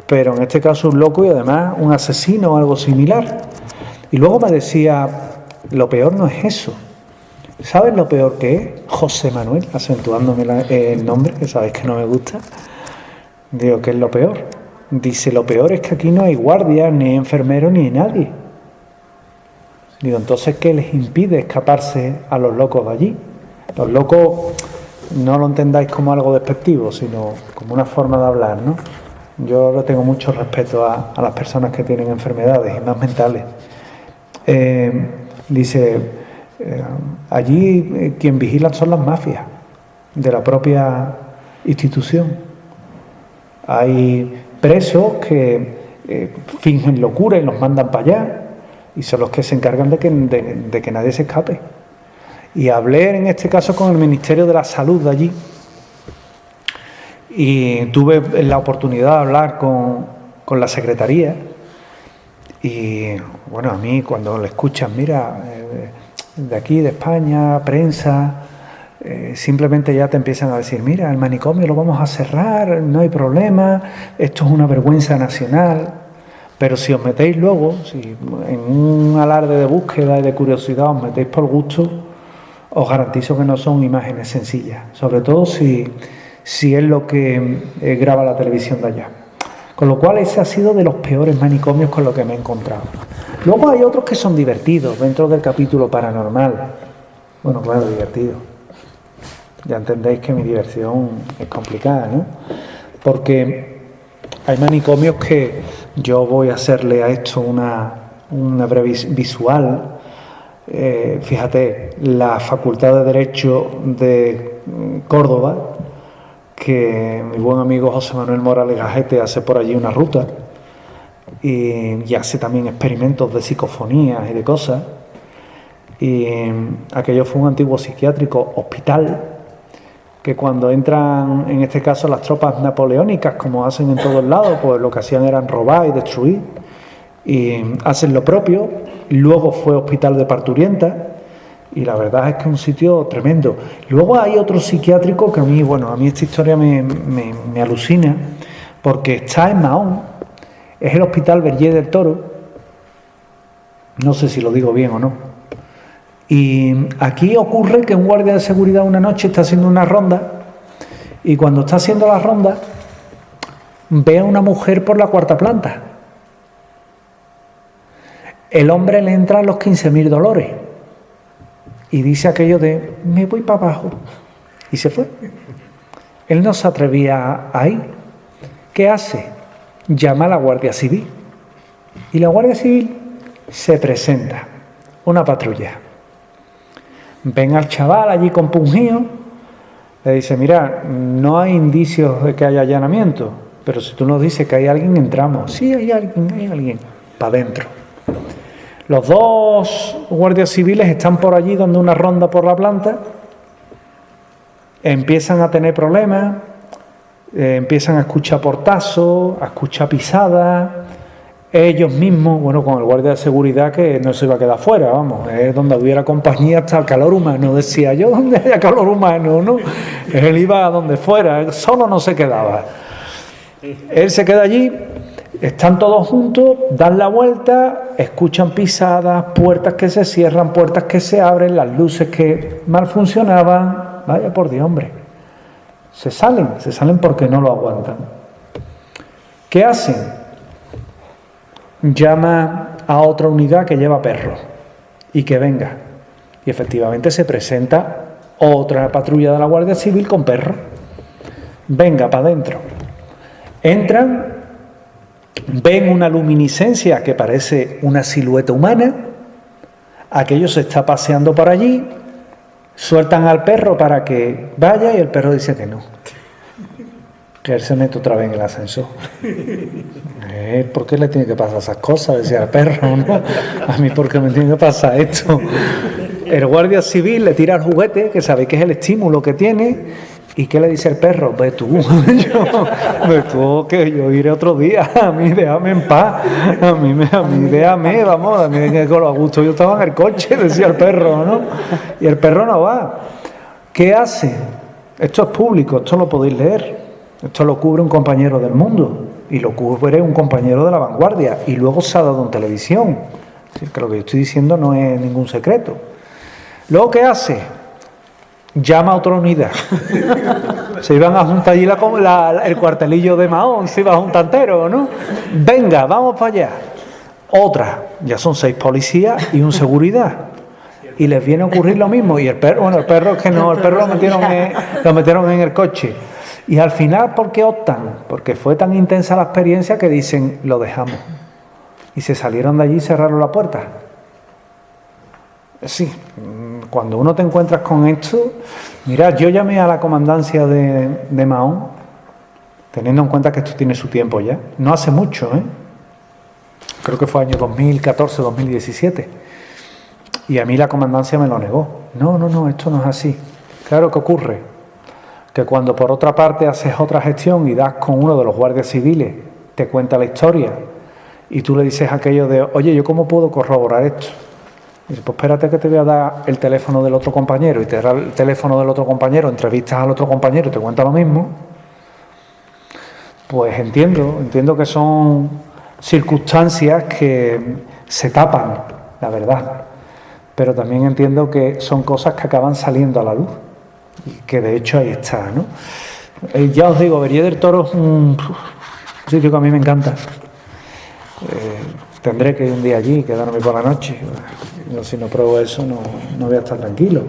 pero en este caso un loco y además un asesino o algo similar. Y luego me decía, lo peor no es eso. ¿Sabes lo peor que es? José Manuel, acentuándome el nombre, que sabéis que no me gusta. Digo, ¿qué es lo peor? Dice, lo peor es que aquí no hay guardias, ni enfermeros, ni nadie. Digo, entonces, ¿qué les impide escaparse a los locos de allí? Los locos, no lo entendáis como algo despectivo, sino como una forma de hablar, ¿no? Yo le tengo mucho respeto a las personas que tienen enfermedades y más mentales. Dice, allí quien vigilan son las mafias de la propia institución. Hay presos que fingen locura y los mandan para allá, y son los que se encargan de que nadie se escape. Y hablé en este caso con el Ministerio de la Salud de allí, y tuve la oportunidad de hablar con la Secretaría, Y bueno, a mí cuando le escuchan, mira, de aquí, de España, prensa, simplemente ya te empiezan a decir, mira, el manicomio lo vamos a cerrar, no hay problema, esto es una vergüenza nacional. Pero si os metéis luego, si en un alarde de búsqueda y de curiosidad os metéis por gusto, os garantizo que no son imágenes sencillas, sobre todo si es lo que graba la televisión de allá. Con lo cual ese ha sido de los peores manicomios con los que me he encontrado. Luego hay otros que son divertidos dentro del capítulo paranormal. Bueno, claro, divertido. Ya entendéis que mi diversión es complicada, ¿no? Porque hay manicomios que yo voy a hacerle a esto una breve visual. Fíjate, la Facultad de Derecho de Córdoba, que mi buen amigo José Manuel Morales Gajete hace por allí una ruta y hace también experimentos de psicofonías y de cosas. Y aquello fue un antiguo psiquiátrico hospital que cuando entran, en este caso, las tropas napoleónicas, como hacen en todos lados, pues lo que hacían era robar y destruir, y hacen lo propio. Luego fue hospital de parturientas, y la verdad es que es un sitio tremendo. Luego hay otro psiquiátrico que a mí esta historia me alucina, porque está en Mahón, es el Hospital Vergés del Toro, no sé si lo digo bien o no. Y aquí ocurre que un guardia de seguridad una noche está haciendo una ronda, y cuando está haciendo la ronda ve a una mujer por la cuarta planta. El hombre le entra los 15.000 dolores y dice aquello de me voy para abajo, y se fue. Él no se atrevía a ir. ¿Qué hace? Llama a la Guardia Civil, y la Guardia Civil se presenta, una patrulla. Ven al chaval allí compungido, le dice, mira, no hay indicios de que haya allanamiento, pero si tú nos dices que hay alguien, entramos. Sí, hay alguien, para adentro. Los dos guardias civiles están por allí dando una ronda por la planta, empiezan a tener problemas, empiezan a escuchar portazos, a escuchar pisadas. Ellos mismos, bueno, con el guardia de seguridad que no se iba a quedar fuera, vamos, es donde hubiera compañía hasta el calor humano, decía yo, donde haya calor humano, ¿no? Él iba a donde fuera, él solo no se quedaba. Él se queda allí, están todos juntos, dan la vuelta, escuchan pisadas, puertas que se cierran, puertas que se abren, las luces que mal funcionaban. Vaya por Dios, hombre. Se salen porque no lo aguantan. ¿Qué hacen? Llama a otra unidad que lleva perros y que venga. Y efectivamente se presenta otra patrulla de la Guardia Civil con perros. Venga, para adentro. Entran, ven una luminiscencia que parece una silueta humana. Aquello se está paseando por allí. Sueltan al perro para que vaya y el perro dice que no. Que él se mete otra vez en el ascensor. ¿Por qué le tiene que pasar esas cosas? Decía el perro, ¿no? A mí, ¿por qué me tiene que pasar esto? El guardia civil le tira el juguete, que sabéis que es el estímulo que tiene. ¿Y qué le dice el perro? Ve tú, ve tú, que yo iré otro día. A mí déjame en paz. A mí déjame, vamos, a mí que con lo a gusto. Yo estaba en el coche, decía el perro, ¿no? Y el perro no va. ¿Qué hace? Esto es público, esto lo podéis leer. Esto lo cubre un compañero del Mundo y lo cubre un compañero de La Vanguardia y luego se ha dado en televisión. Así que lo que yo estoy diciendo no es ningún secreto. Luego, ¿qué hace? Llama a otra unidad. Se iban a juntar allí el cuartelillo de Mahón, se iba a juntar entero, ¿no? Venga, vamos para allá. Otra, ya son 6 policías y un seguridad. Y les viene a ocurrir lo mismo. Y el perro es que no, el perro lo metieron en el coche. Y al final, ¿por qué optan? Porque fue tan intensa la experiencia que dicen, lo dejamos. Y se salieron de allí y cerraron la puerta. Sí, cuando uno te encuentras con esto, mirad, yo llamé a la comandancia de Mahón, teniendo en cuenta que esto tiene su tiempo ya, no hace mucho, creo que fue año 2014, 2017, y a mí la comandancia me lo negó. No, esto no es así. Claro, ¿qué ocurre? Que cuando por otra parte haces otra gestión y das con uno de los guardias civiles, te cuenta la historia y tú le dices aquello de, oye, ¿yo cómo puedo corroborar esto? Y dice, pues espérate que te voy a dar el teléfono del otro compañero, y te da el teléfono del otro compañero, entrevistas al otro compañero y te cuenta lo mismo. Pues entiendo que son circunstancias que se tapan, la verdad, pero también entiendo que son cosas que acaban saliendo a la luz, y que de hecho ahí está, ¿no? Ya os digo, Berrié del Toro es un sitio que a mí me encanta. Tendré que ir un día allí, quedarme por la noche. Yo, si no pruebo eso no voy a estar tranquilo.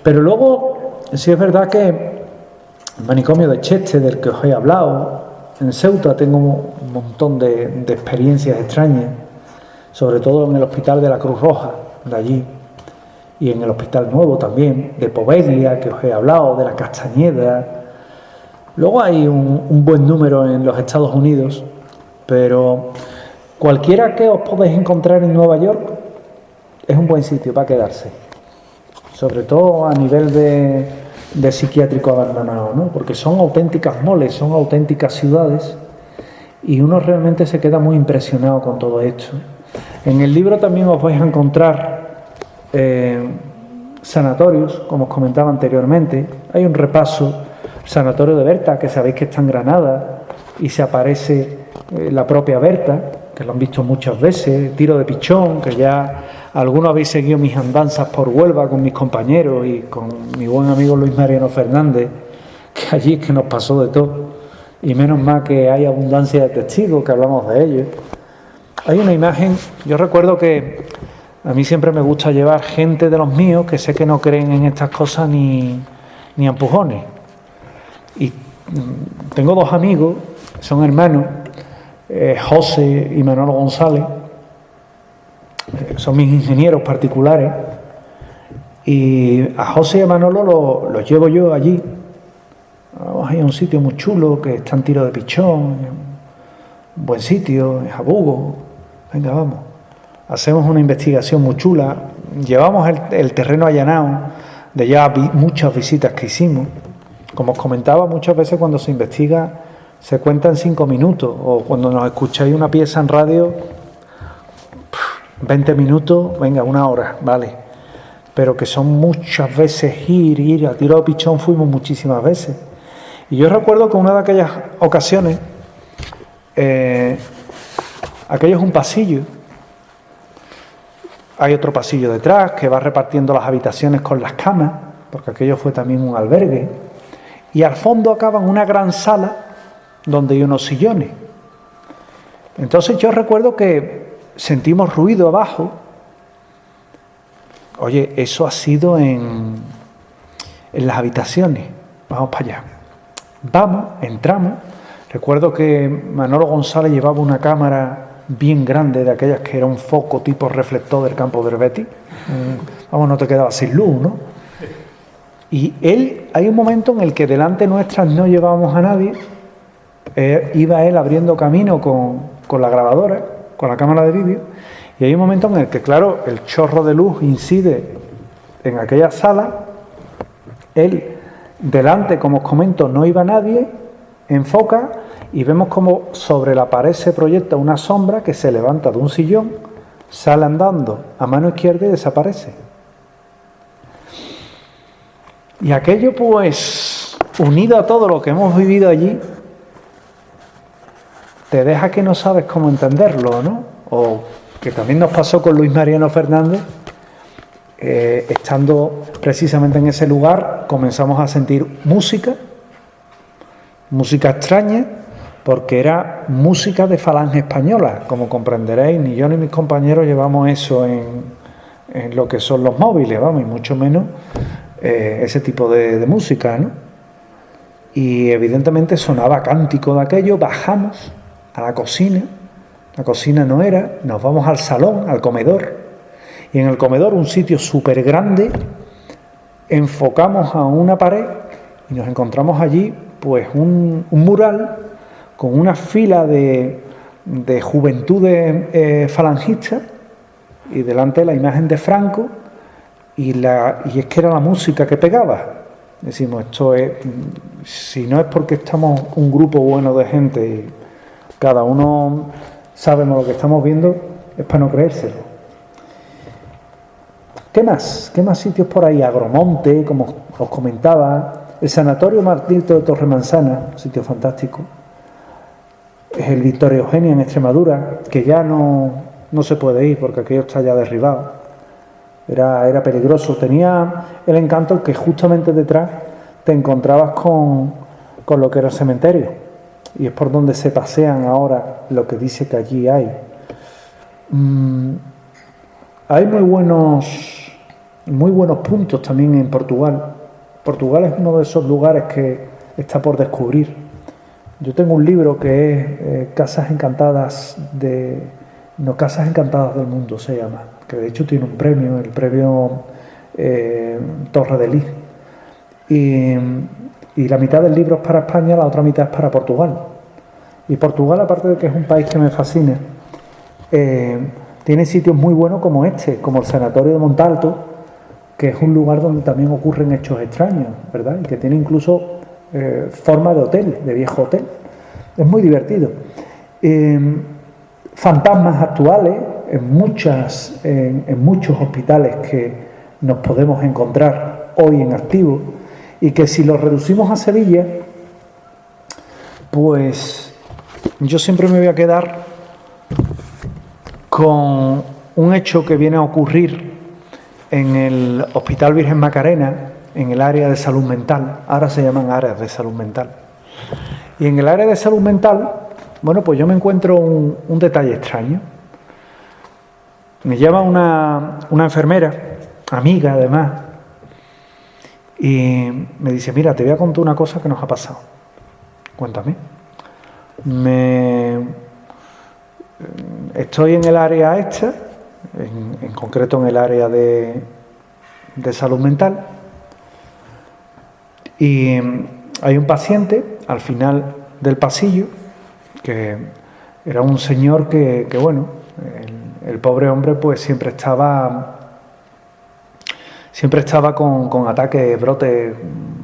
Pero luego, sí es verdad que el manicomio de Cheste, del que os he hablado, en Ceuta tengo un montón de experiencias extrañas, sobre todo en el hospital de la Cruz Roja, de allí, y en el Hospital Nuevo también, de Poveglia, que os he hablado, de la Castañeda. Luego hay un buen número en los Estados Unidos, pero cualquiera que os podéis encontrar en Nueva York es un buen sitio para quedarse, sobre todo a nivel de psiquiátrico abandonado, ¿no? Porque son auténticas moles, son auténticas ciudades, y uno realmente se queda muy impresionado con todo esto. En el libro también os vais a encontrar sanatorios, como os comentaba anteriormente. Hay un repaso, sanatorio de Berta, que sabéis que está en Granada, y se aparece la propia Berta, que lo han visto muchas veces, Tiro de Pichón, que ya algunos habéis seguido mis andanzas por Huelva con mis compañeros y con mi buen amigo Luis Mariano Fernández, que allí es que nos pasó de todo, y menos mal que hay abundancia de testigos que hablamos de ellos. Hay una imagen, yo recuerdo que a mí siempre me gusta llevar gente de los míos que sé que no creen en estas cosas ni a empujones, y tengo dos amigos, son hermanos, José y Manolo González, son mis ingenieros particulares, y a José y a Manolo los llevo yo allí. Vamos a ir a un sitio muy chulo que está en Tiro de Pichón, un buen sitio, en Jabugo. Venga, vamos. Hacemos una investigación muy chula, llevamos el terreno allanado de ya muchas visitas que hicimos. Como os comentaba, muchas veces cuando se investiga se cuenta en 5 minutos, o cuando nos escucháis una pieza en radio, 20 minutos, venga, 1 hora, vale. Pero que son muchas veces ir, a Tiro de Pichón fuimos muchísimas veces. Y yo recuerdo que una de aquellas ocasiones, aquello es un pasillo, hay otro pasillo detrás que va repartiendo las habitaciones con las camas, porque aquello fue también un albergue, y al fondo acaba en una gran sala donde hay unos sillones. Entonces yo recuerdo que sentimos ruido abajo. Oye, eso ha sido en las habitaciones. Vamos para allá. Vamos, entramos. Recuerdo que Manolo González llevaba una cámara bien grande, de aquellas que era un foco tipo reflector del campo del Betis. Vamos, no te quedabas sin luz, ¿no? Y hay un momento en el que delante nuestras no llevábamos a nadie. Iba él abriendo camino con la grabadora, con la cámara de vídeo, y hay un momento en el que, claro, el chorro de luz incide en aquella sala. Él delante, como os comento, no iba nadie, enfoca y vemos como sobre la pared se proyecta una sombra que se levanta de un sillón, sale andando a mano izquierda y desaparece. Y aquello, pues, unido a todo lo que hemos vivido allí, te deja que no sabes cómo entenderlo, ¿no? O que también nos pasó con Luis Mariano Fernández, estando precisamente en ese lugar, comenzamos a sentir música extraña, porque era música de falange española. Como comprenderéis, ni yo ni mis compañeros llevamos eso en lo que son los móviles, vamos, y mucho menos ese tipo de música, ¿no? Y evidentemente sonaba cántico de aquello. Bajamos a la cocina no era, nos vamos al salón, al comedor, y en el comedor, un sitio súper grande, enfocamos a una pared y nos encontramos allí pues un mural con una fila de juventudes falangistas, y delante la imagen de Franco, y es que era la música que pegaba. Decimos, esto es, si no es porque estamos un grupo bueno de gente, y cada uno sabemos lo que estamos viendo, es para no creérselo. ¿Qué más? ¿Qué más sitios por ahí? Agromonte, como os comentaba, el Sanatorio Martito de Torremanzana, un sitio fantástico. Es el Victoria Eugenia en Extremadura, que ya no se puede ir porque aquello está ya derribado. Era peligroso. Tenía el encanto que justamente detrás te encontrabas con lo que era el cementerio. Y es por donde se pasean ahora lo que dice que allí hay. Hay muy buenos puntos también en Portugal. Portugal es uno de esos lugares que está por descubrir. Yo tengo un libro que es Casas Encantadas Casas Encantadas del Mundo se llama, que de hecho tiene un premio, el premio Torre de Lis. Y la mitad del libro es para España, la otra mitad es para Portugal. Y Portugal, aparte de que es un país que me fascina, tiene sitios muy buenos como como el Sanatorio de Montalto, que es un lugar donde también ocurren hechos extraños, ¿verdad? Y que tiene incluso forma de hotel, de viejo hotel. Es muy divertido. Fantasmas actuales en muchos hospitales que nos podemos encontrar hoy en activo, y que si los reducimos a Sevilla, pues yo siempre me voy a quedar con un hecho que viene a ocurrir en el Hospital Virgen Macarena, en el área de salud mental. Ahora se llaman áreas de salud mental. Y en el área de salud mental, bueno, pues yo me encuentro un detalle extraño. Me llama una enfermera, amiga además, y me dice: mira, te voy a contar una cosa que nos ha pasado. Cuéntame. Estoy en el área esta, en concreto en el área de salud mental, y hay un paciente al final del pasillo que era un señor que bueno, el pobre hombre pues siempre estaba con ataques, brotes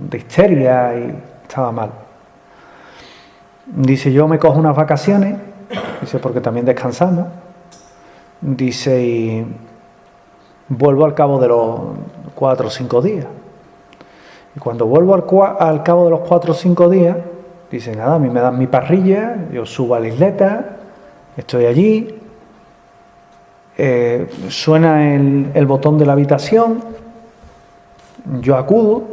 de histeria, y estaba mal. Dice: yo me cojo unas vacaciones, dice, porque también descansamos, dice, y vuelvo al cabo de los 4 o 5 días. Y cuando vuelvo al cabo de los 4 o 5 días, dice: nada, a mí me dan mi parrilla, yo subo a la isleta, estoy allí, suena el botón de la habitación, yo acudo,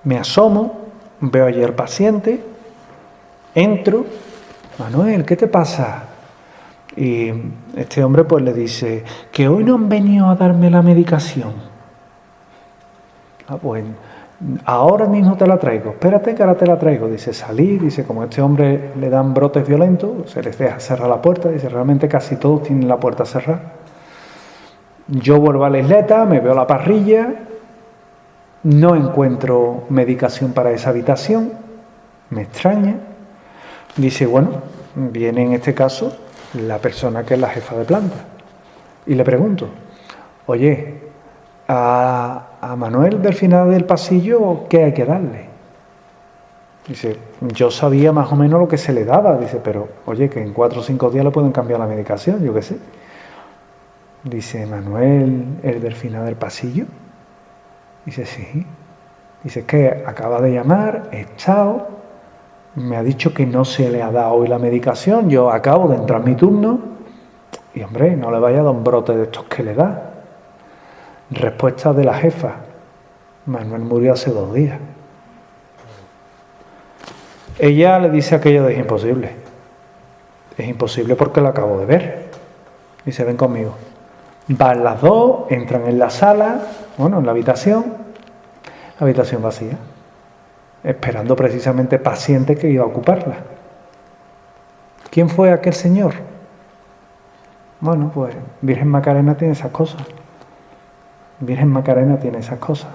me asomo, veo allí al paciente, entro: Manuel, ¿qué te pasa? Y este hombre pues le dice: que hoy no han venido a darme la medicación. Pues ahora mismo te la traigo, espérate que ahora te la traigo. Dice: salí, dice, como a este hombre le dan brotes violentos, se les deja cerrar la puerta, dice, realmente casi todos tienen la puerta cerrada. Yo vuelvo a la isleta, me veo la parrilla, no encuentro medicación para esa habitación, me extraña. Dice: bueno, viene en este caso la persona que es la jefa de planta. Y le pregunto: oye, a Manuel del final del pasillo, ¿qué hay que darle? Dice: yo sabía más o menos lo que se le daba. Dice: pero, oye, que en 4 o 5 días le pueden cambiar la medicación, yo qué sé. Dice: ¿Manuel, el del final del pasillo? Dice: sí. Dice: es que acaba de llamar, he estado, me ha dicho que no se le ha dado hoy la medicación, yo acabo de entrar mi turno, y hombre, no le vaya a dar un brote de estos que le da. Respuesta de la jefa: Manuel murió hace 2 días. Ella le dice aquello de: es imposible. Es imposible porque lo acabo de ver. Dice: ven conmigo. Van las dos, entran en la sala, bueno, en la habitación vacía, esperando precisamente paciente que iba a ocuparla. ¿Quién fue aquel señor? Bueno, pues Virgen Macarena tiene esas cosas. Virgen Macarena tiene esas cosas,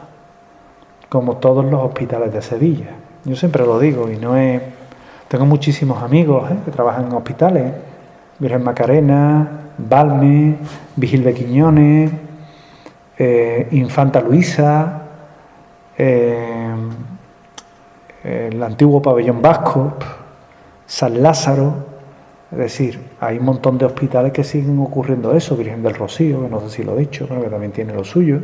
como todos los hospitales de Sevilla. Yo siempre lo digo, y no es... Tengo muchísimos amigos que trabajan en hospitales: Virgen Macarena, Balme, Vigil de Quiñones, Infanta Luisa, el antiguo Pabellón Vasco, San Lázaro, Es decir, hay un montón de hospitales que siguen ocurriendo eso. Virgen del Rocío, que no sé si lo he dicho, pero que también tiene lo suyo.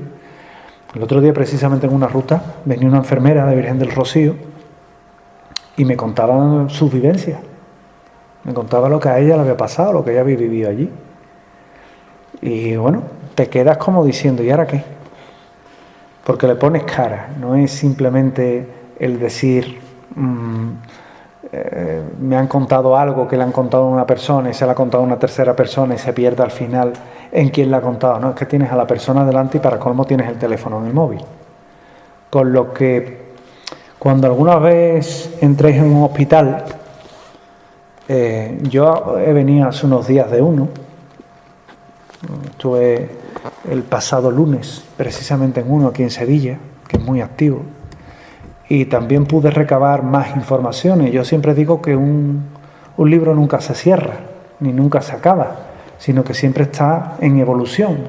El otro día, precisamente en una ruta, venía una enfermera de Virgen del Rocío y me contaba sus vivencias. Me contaba lo que a ella le había pasado, lo que ella había vivido allí. Y bueno, te quedas como diciendo, ¿y ahora qué? Porque le pones cara, no es simplemente el decir, me han contado algo que le han contado a una persona y se le ha contado a una tercera persona y se pierde al final en quién le ha contado. No, es que tienes a la persona delante y para colmo tienes el teléfono en el móvil. Con lo que cuando alguna vez entréis en un hospital, yo he venido hace unos días de uno, estuve el pasado lunes precisamente en uno aquí en Sevilla, que es muy activo, y también pude recabar más informaciones. Yo siempre digo que un libro nunca se cierra, ni nunca se acaba, sino que siempre está en evolución,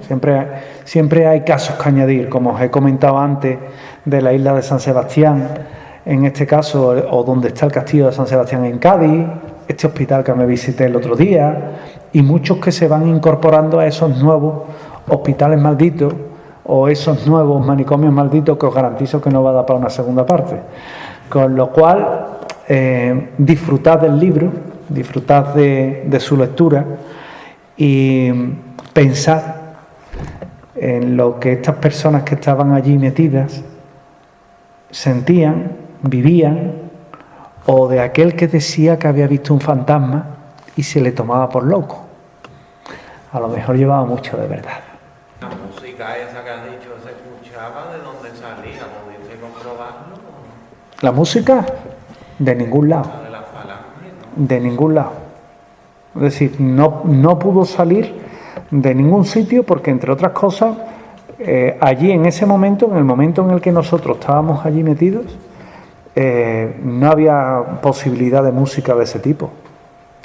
siempre hay casos que añadir, como os he comentado antes, de la isla de San Sebastián, en este caso, o donde está el castillo de San Sebastián en Cádiz, este hospital que me visité el otro día, y muchos que se van incorporando a esos nuevos hospitales malditos o esos nuevos manicomios malditos que os garantizo que no va a dar para una segunda parte. Con lo cual, disfrutad del libro, disfrutad de su lectura y pensad en lo que estas personas que estaban allí metidas sentían, vivían, o de aquel que decía que había visto un fantasma y se le tomaba por loco. A lo mejor llevaba mucho de verdad. La música esa que has dicho se escuchaba, ¿de dónde salía? ¿Pudiste comprobarlo? La música, de ningún lado. La de la falange, ¿no? De ningún lado. Es decir, no pudo salir de ningún sitio porque, entre otras cosas, allí en ese momento, en el momento en el que nosotros estábamos allí metidos, no había posibilidad de música de ese tipo,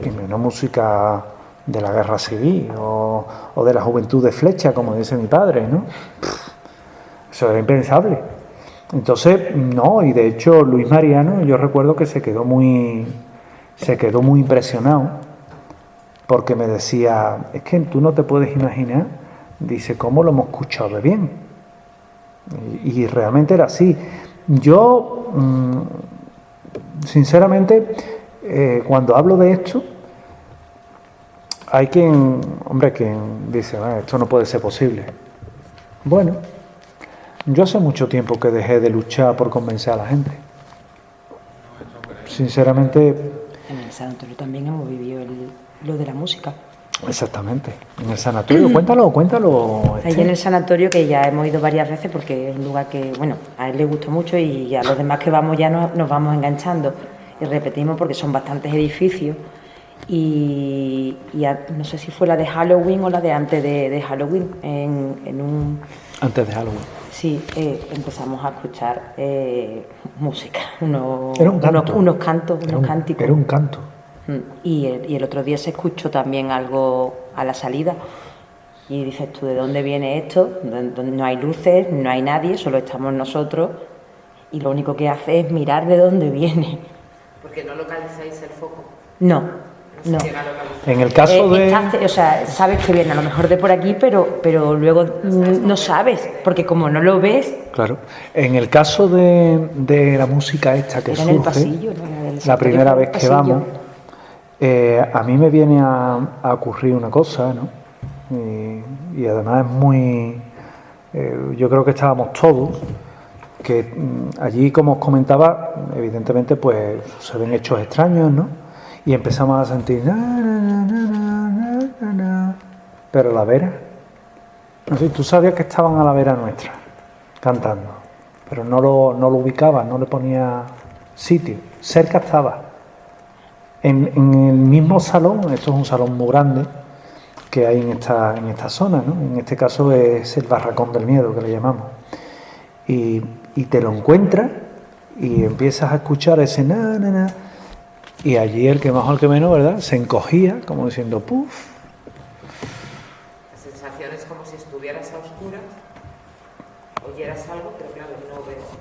y menos música de la guerra civil o de la juventud de Flecha, como dice mi padre, ¿no? Eso era impensable. Entonces, no, y de hecho Luis Mariano, yo recuerdo que se quedó muy impresionado, porque me decía, es que tú no te puedes imaginar, dice, cómo lo hemos escuchado de bien. Y realmente era así. Yo, sinceramente, cuando hablo de esto, hay quien dice, esto no puede ser posible. Bueno, yo hace mucho tiempo que dejé de luchar por convencer a la gente. Sinceramente. En el sanatorio también hemos vivido lo de la música. Exactamente. En el sanatorio, cuéntalo. Ahí en el sanatorio, que ya hemos ido varias veces porque es un lugar que, bueno, a él le gustó mucho y a los demás que vamos ya nos vamos enganchando y repetimos porque son bastantes edificios y no sé si fue la de Halloween o la de antes de Halloween en un... Antes de Halloween. Sí, empezamos a escuchar música, unos cantos, unos cánticos. Era un canto. Y el otro día se escuchó también algo a la salida y dices tú, ¿de dónde viene esto? No hay luces, no hay nadie, solo estamos nosotros y lo único que hace es mirar de dónde viene. ¿Porque no localizáis el foco? No. En el caso de... sabes que viene a lo mejor de por aquí, pero luego no sabes, porque como no lo ves... Claro. En el caso de la música esta que surge, en el pasillo, la primera vez que vamos, a mí me viene a ocurrir una cosa, ¿no? Y además es muy... yo creo que estábamos todos, que allí, como os comentaba, evidentemente pues se ven hechos extraños, ¿no? Y empezamos a sentir... Pero la vera... No sé, tú sabías que estaban a la vera nuestra, cantando, pero no lo ubicaba, no le ponía sitio. Cerca estaba. En el mismo salón, esto es un salón muy grande que hay en esta zona, ¿no? En este caso es el Barracón del Miedo, que le llamamos. Y te lo encuentras y empiezas a escuchar ese na. Y allí el que más o el que menos, ¿verdad?, se encogía, como diciendo, ¡puf! La sensación es como si estuvieras a oscuras, oyeras algo, pero claro,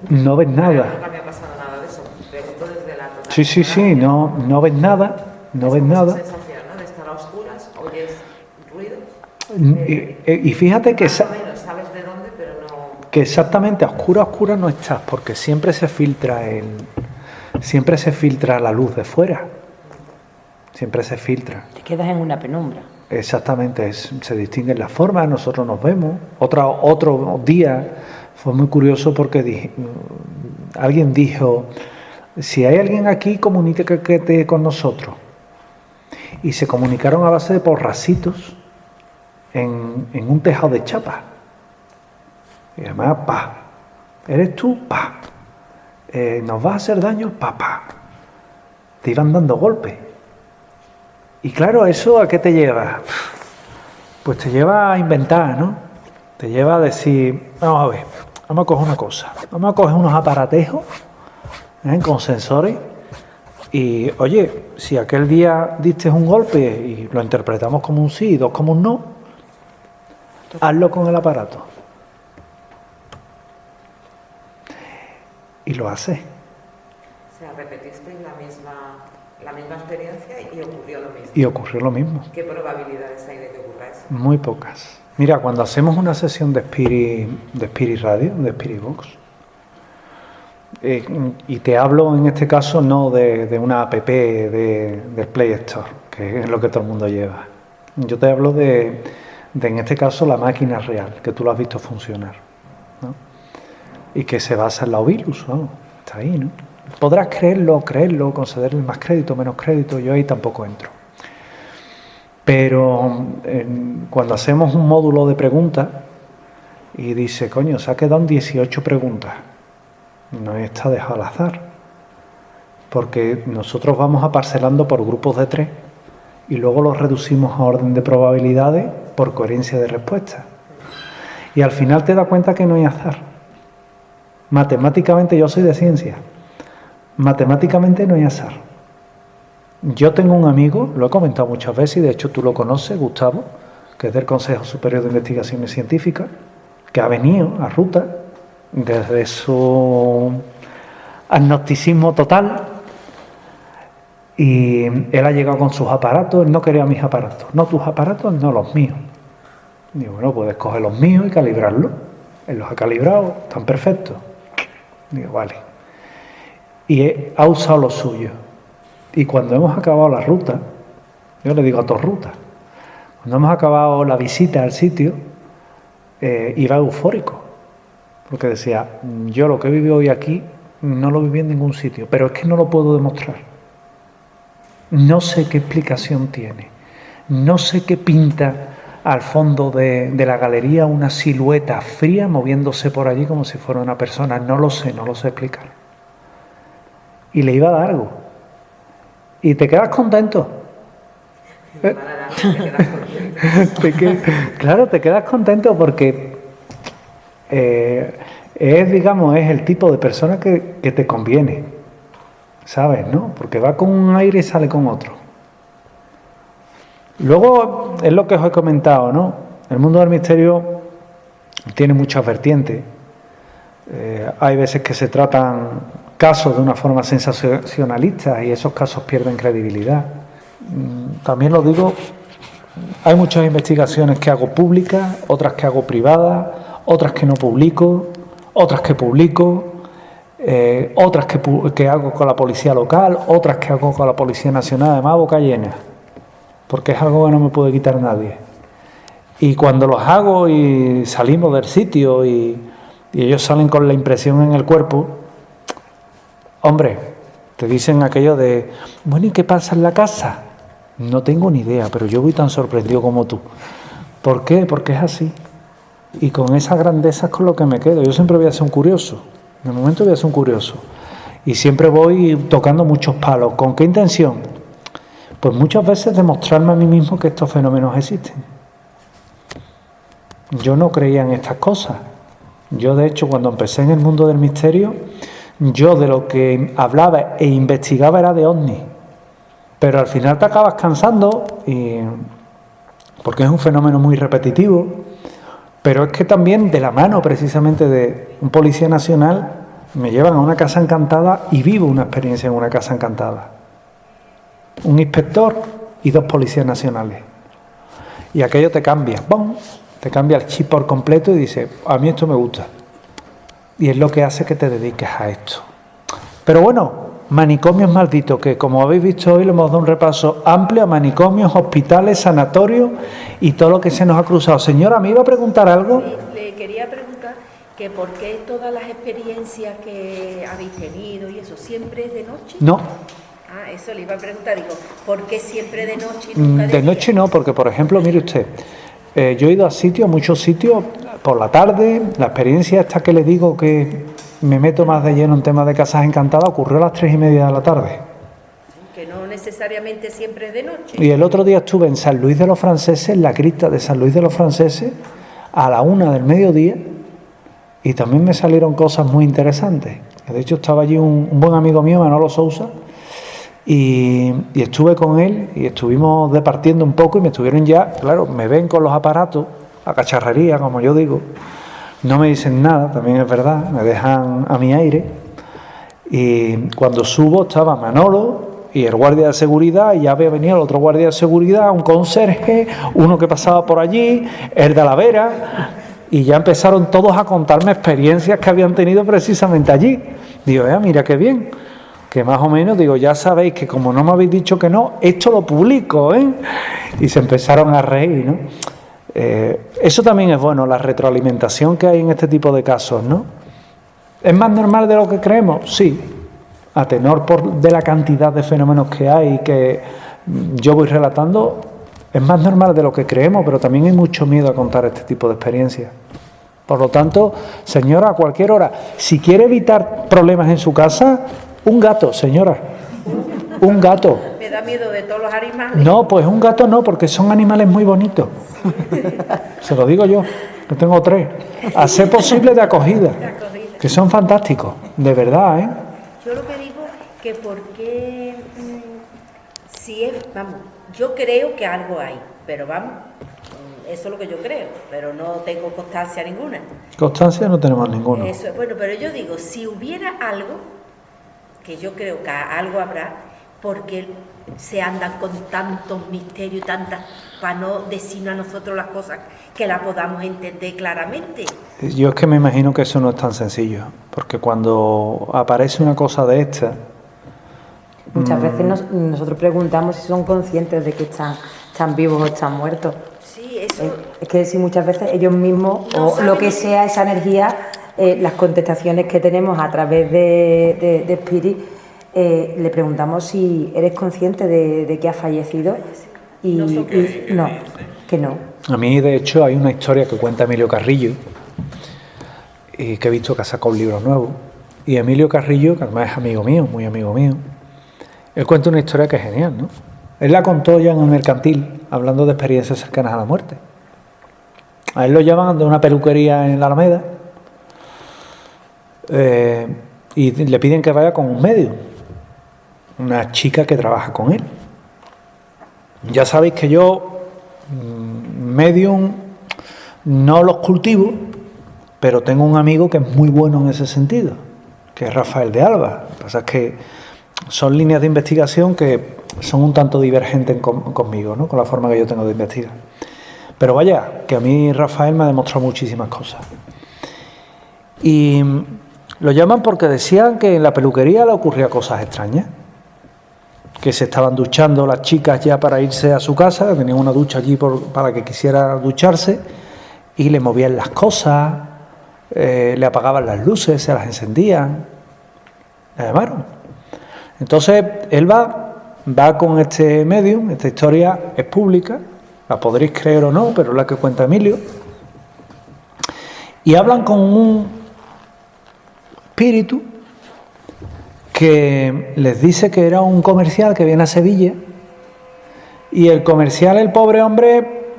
no ves nada. Nunca me ha pasado nada de eso, pero desde la totalidad. Sí, no ves nada, no ves nada. Esa sensación, ¿no? De estar a oscuras, oyes ruidos. Y fíjate que... Más o menos, sabes de dónde, pero no... Que exactamente a oscura no estás, porque siempre se filtra la luz de fuera. Siempre se filtra. Te quedas en una penumbra. Exactamente, se distinguen las formas, nosotros nos vemos. Otro día fue muy curioso porque alguien dijo, si hay alguien aquí, comuníquete con nosotros. Y se comunicaron a base de porracitos en un tejado de chapa. Y además, pa, ¿eres tú? Pa. ¿Nos vas a hacer daño? Pa. Te iban dando golpes. Y claro, ¿eso a qué te lleva? Pues te lleva a inventar, ¿no? Te lleva a decir, vamos a ver, vamos a coger una cosa. Vamos a coger unos aparatejos con sensores y, oye, si aquel día diste un golpe y lo interpretamos como un sí y dos como un no, hazlo con el aparato. Y lo hace. O sea, repetisteis la misma experiencia y ocurrió lo mismo. Y ocurrió lo mismo. ¿Qué probabilidades hay de que ocurra eso? Muy pocas. Mira, cuando hacemos una sesión de Spirit Radio, de Spirit Box, y te hablo en este caso no de una app del Play Store, que es lo que todo el mundo lleva. Yo te hablo de en este caso la máquina real, que tú lo has visto funcionar, ¿no? Y que se basa en la Ovilus, ¿no? Está ahí, ¿no? Podrás creerlo, concederle más crédito, menos crédito, yo ahí tampoco entro. Pero cuando hacemos un módulo de preguntas y dice, coño, se ha quedado en 18 preguntas, no está dejado al azar, porque nosotros vamos a parcelando por grupos de 3 y luego los reducimos a orden de probabilidades por coherencia de respuesta. Y al final te das cuenta que no hay azar. Matemáticamente, yo soy de ciencia, matemáticamente no hay azar. Yo tengo un amigo, lo he comentado muchas veces y de hecho tú lo conoces, Gustavo, que es del Consejo Superior de Investigaciones Científicas, que ha venido a Ruta desde su agnosticismo total y él ha llegado con sus aparatos. Él no quería mis aparatos. No, tus aparatos, no los míos. Digo, bueno, puedes coger los míos y calibrarlos. Él los ha calibrado, están perfectos. Digo, vale. Y ha usado lo suyo. Y cuando hemos acabado la ruta, yo le digo a todos rutas, cuando hemos acabado la visita al sitio, iba eufórico. Porque decía, yo lo que he vivido hoy aquí no lo viví en ningún sitio, pero es que no lo puedo demostrar. No sé qué explicación tiene. No sé qué pinta al fondo de la galería una silueta fría moviéndose por allí como si fuera una persona. No lo sé explicar. Y le iba a dar algo. Y te quedas contento. Claro, te quedas contento porque es el tipo de persona que te conviene, ¿sabes? ¿No? Porque va con un aire y sale con otro. Luego, es lo que os he comentado, ¿no? El mundo del misterio tiene muchas vertientes. Hay veces que se tratan casos de una forma sensacionalista y esos casos pierden credibilidad. También lo digo, hay muchas investigaciones que hago públicas, otras que hago privadas, otras que no publico, otras que publico, otras que hago con la policía local, otras que hago con la Policía Nacional, además a boca llena, porque es algo que no me puede quitar nadie. Y cuando los hago y salimos del sitio y ellos salen con la impresión en el cuerpo, hombre, te dicen aquello de, bueno, ¿y qué pasa en la casa? No tengo ni idea, pero yo voy tan sorprendido como tú. ¿Por qué? Porque es así. Y con esas grandezas con lo que me quedo. Yo siempre voy a ser un curioso. De momento voy a ser un curioso. Y siempre voy tocando muchos palos. ¿Con qué intención? Pues muchas veces demostrarme a mí mismo que estos fenómenos existen. Yo no creía en estas cosas. Yo, de hecho, cuando empecé en el mundo del misterio, yo de lo que hablaba e investigaba era de ovnis. Pero al final te acabas cansando porque es un fenómeno muy repetitivo. Pero es que también de la mano precisamente de un policía nacional me llevan a una casa encantada y vivo una experiencia en una casa encantada. Un inspector y 2 policías nacionales. Y aquello te cambia, ¡bum! Te cambia el chip por completo y dices, a mí esto me gusta. Y es lo que hace que te dediques a esto. Pero bueno, manicomios malditos, que como habéis visto hoy le hemos dado un repaso amplio a manicomios, hospitales, sanatorios y todo lo que se nos ha cruzado. Señora, ¿me iba a preguntar algo? Le quería preguntar que por qué todas las experiencias que habéis tenido y eso, ¿siempre es de noche? No. Ah, eso le iba a preguntar, digo, ¿por qué siempre de noche y nunca de noche no, porque por ejemplo, mire usted, yo he ido a sitios, muchos sitios, por la tarde. La experiencia esta que le digo que me meto más de lleno en temas de casas encantadas ocurrió a las 3:30 de la tarde. Que no necesariamente siempre es de noche. Y el otro día estuve en San Luis de los Franceses, en la cripta de San Luis de los Franceses, a la 1 del mediodía, y también me salieron cosas muy interesantes. De hecho estaba allí un buen amigo mío, Manolo Sousa, y estuve con él y estuvimos departiendo un poco y me estuvieron ya, claro, me ven con los aparatos, la cacharrería, como yo digo, no me dicen nada, también es verdad, me dejan a mi aire, y cuando subo estaba Manolo y el guardia de seguridad, y ya había venido el otro guardia de seguridad, un conserje, uno que pasaba por allí, el de la Vera, y ya empezaron todos a contarme experiencias que habían tenido precisamente allí. Digo, mira qué bien, que más o menos, digo, ya sabéis que como no me habéis dicho que no, esto lo publico, ¿eh? Y se empezaron a reír, ¿no? Eso también es bueno, la retroalimentación que hay en este tipo de casos, ¿no? ¿Es más normal de lo que creemos? Sí, a tenor de la cantidad de fenómenos que hay que yo voy relatando, es más normal de lo que creemos, pero también hay mucho miedo a contar este tipo de experiencias. Por lo tanto, señora, a cualquier hora, si quiere evitar problemas en su casa, un gato, señora, un gato. Me da miedo de todos los animales. No, pues un gato no, porque son animales muy bonitos. Se lo digo yo, que tengo 3. A ser posible de acogida, que son fantásticos, de verdad, ¿eh? Yo lo que digo que porque si es, vamos, yo creo que algo hay, pero vamos, eso es lo que yo creo, pero no tengo constancia ninguna. Constancia no tenemos ninguna. Eso, bueno, pero yo digo, si hubiera algo, que yo creo que algo habrá, porque se andan con tantos misterios, tantas, para no decirnos a nosotros las cosas que las podamos entender claramente. Yo es que me imagino que eso no es tan sencillo, porque cuando aparece una cosa de esta... Muchas veces nosotros preguntamos si son conscientes de que están vivos o están muertos. Sí, eso... Es que si muchas veces ellos mismos, no o lo que sea esa energía, las contestaciones que tenemos a través de Spirit, le preguntamos si eres consciente de que has fallecido y no, que no. A mí, de hecho, hay una historia que cuenta Emilio Carrillo, y que he visto que ha sacado un libro nuevo. Y Emilio Carrillo, que además es amigo mío, muy amigo mío, él cuenta una historia que es genial, ¿no? Él la contó ya en el Mercantil, hablando de experiencias cercanas a la muerte. A él lo llaman de una peluquería en la Alameda, y le piden que vaya con un medium, una chica que trabaja con él. Ya sabéis que yo medium no los cultivo, pero tengo un amigo que es muy bueno en ese sentido, que es Rafael de Alba. Lo que pasa es que son líneas de investigación que son un tanto divergentes conmigo, ¿no? Con la forma que yo tengo de investigar. Pero vaya, que a mí Rafael me ha demostrado muchísimas cosas. Y lo llaman porque decían que en la peluquería le ocurría cosas extrañas, que se estaban duchando las chicas ya para irse a su casa, tenían una ducha allí para que quisiera ducharse, y le movían las cosas, le apagaban las luces, se las encendían, le llamaron. Entonces él va con este medium, esta historia es pública, la podréis creer o no, pero es la que cuenta Emilio, y hablan con un espíritu que les dice que era un comercial que viene a Sevilla, y el comercial, el pobre hombre,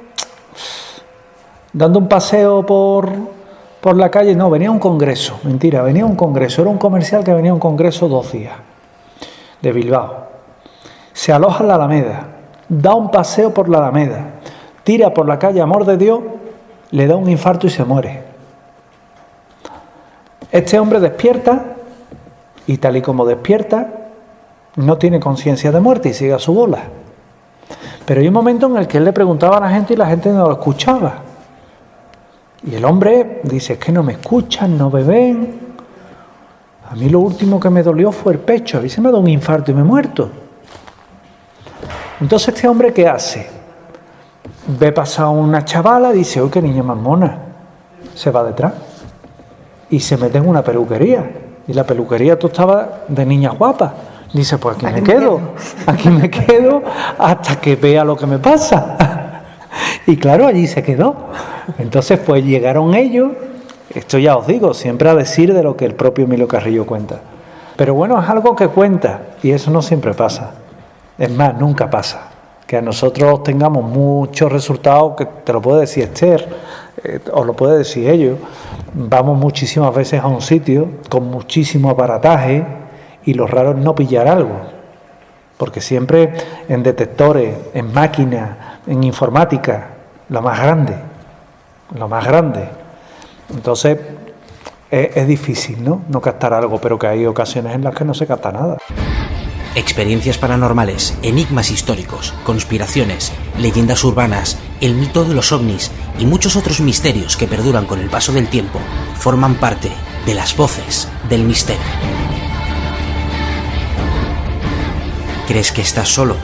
dando un paseo por la calle, no, venía a un congreso, mentira, venía a un congreso, era un comercial que venía a un congreso 2 días, de Bilbao. Se aloja en la Alameda, da un paseo por la Alameda, tira por la calle Amor de Dios, le da un infarto y se muere. Este hombre despierta, y tal y como despierta, no tiene conciencia de muerte y sigue a su bola. Pero hay un momento en el que él le preguntaba a la gente y la gente no lo escuchaba. Y el hombre dice, es que no me escuchan, no me ven. A mí lo último que me dolió fue el pecho, a mí se me ha dado un infarto y me he muerto. Entonces este hombre, ¿qué hace? Ve pasar una chavala, dice, ¡uy, qué niña más mona! Se va detrás y se mete en una peluquería. Y la peluquería todo estaba de niña guapa. Dice, pues aquí me quedo hasta que vea lo que me pasa. Y claro, allí se quedó. Entonces pues llegaron ellos, esto ya os digo, siempre a decir de lo que el propio Emilio Carrillo cuenta. Pero bueno, es algo que cuenta y eso no siempre pasa. Es más, nunca pasa. Que a nosotros tengamos muchos resultados, que te lo puede decir Esther, os lo puede decir ellos. Vamos muchísimas veces a un sitio con muchísimo aparataje y lo raro es no pillar algo. Porque siempre en detectores, en máquinas, en informática, lo más grande. Entonces es difícil, ¿no? Captar algo, pero que hay ocasiones en las que no se capta nada. Experiencias paranormales, enigmas históricos, conspiraciones, leyendas urbanas, el mito de los ovnis y muchos otros misterios que perduran con el paso del tiempo forman parte de las voces del misterio. ¿Crees que estás solo?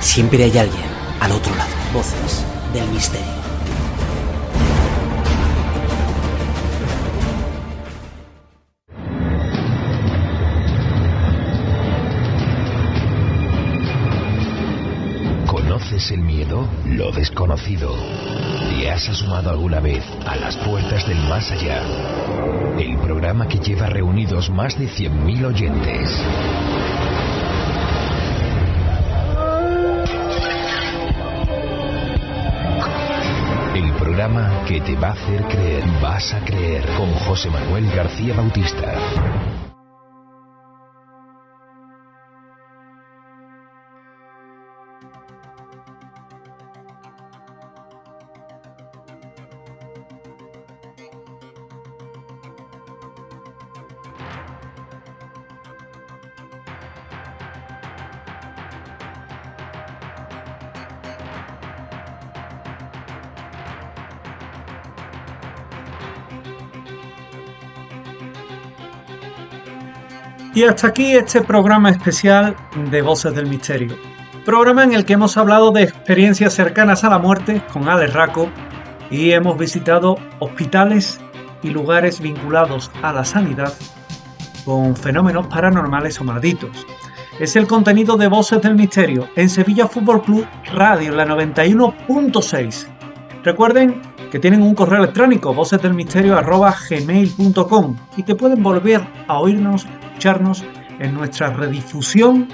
Siempre hay alguien al otro lado. Voces del misterio. ¿Conoces el miedo? Lo desconocido. ¿Te has asomado alguna vez a las puertas del más allá? El programa que lleva reunidos más de 100.000 oyentes. El programa que te va a hacer creer, vas a creer, con José Manuel García Bautista. Y hasta aquí este programa especial de Voces del Misterio. Programa en el que hemos hablado de experiencias cercanas a la muerte con Alex Racco y hemos visitado hospitales y lugares vinculados a la sanidad con fenómenos paranormales o malditos. Es el contenido de Voces del Misterio en Sevilla Fútbol Club Radio, la 91.6. Recuerden que tienen un correo electrónico, vocesdelmisterio@gmail.com, y que pueden volver a oírnos, escucharnos en nuestra redifusión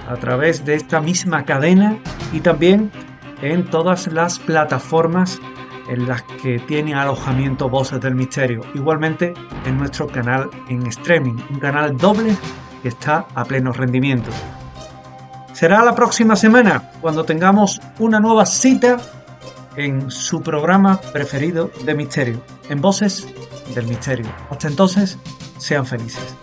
a través de esta misma cadena y también en todas las plataformas en las que tiene alojamiento Voces del Misterio. Igualmente en nuestro canal en streaming, un canal doble que está a pleno rendimiento. Será la próxima semana cuando tengamos una nueva cita en su programa preferido de misterio, en Voces del Misterio. Hasta entonces, sean felices.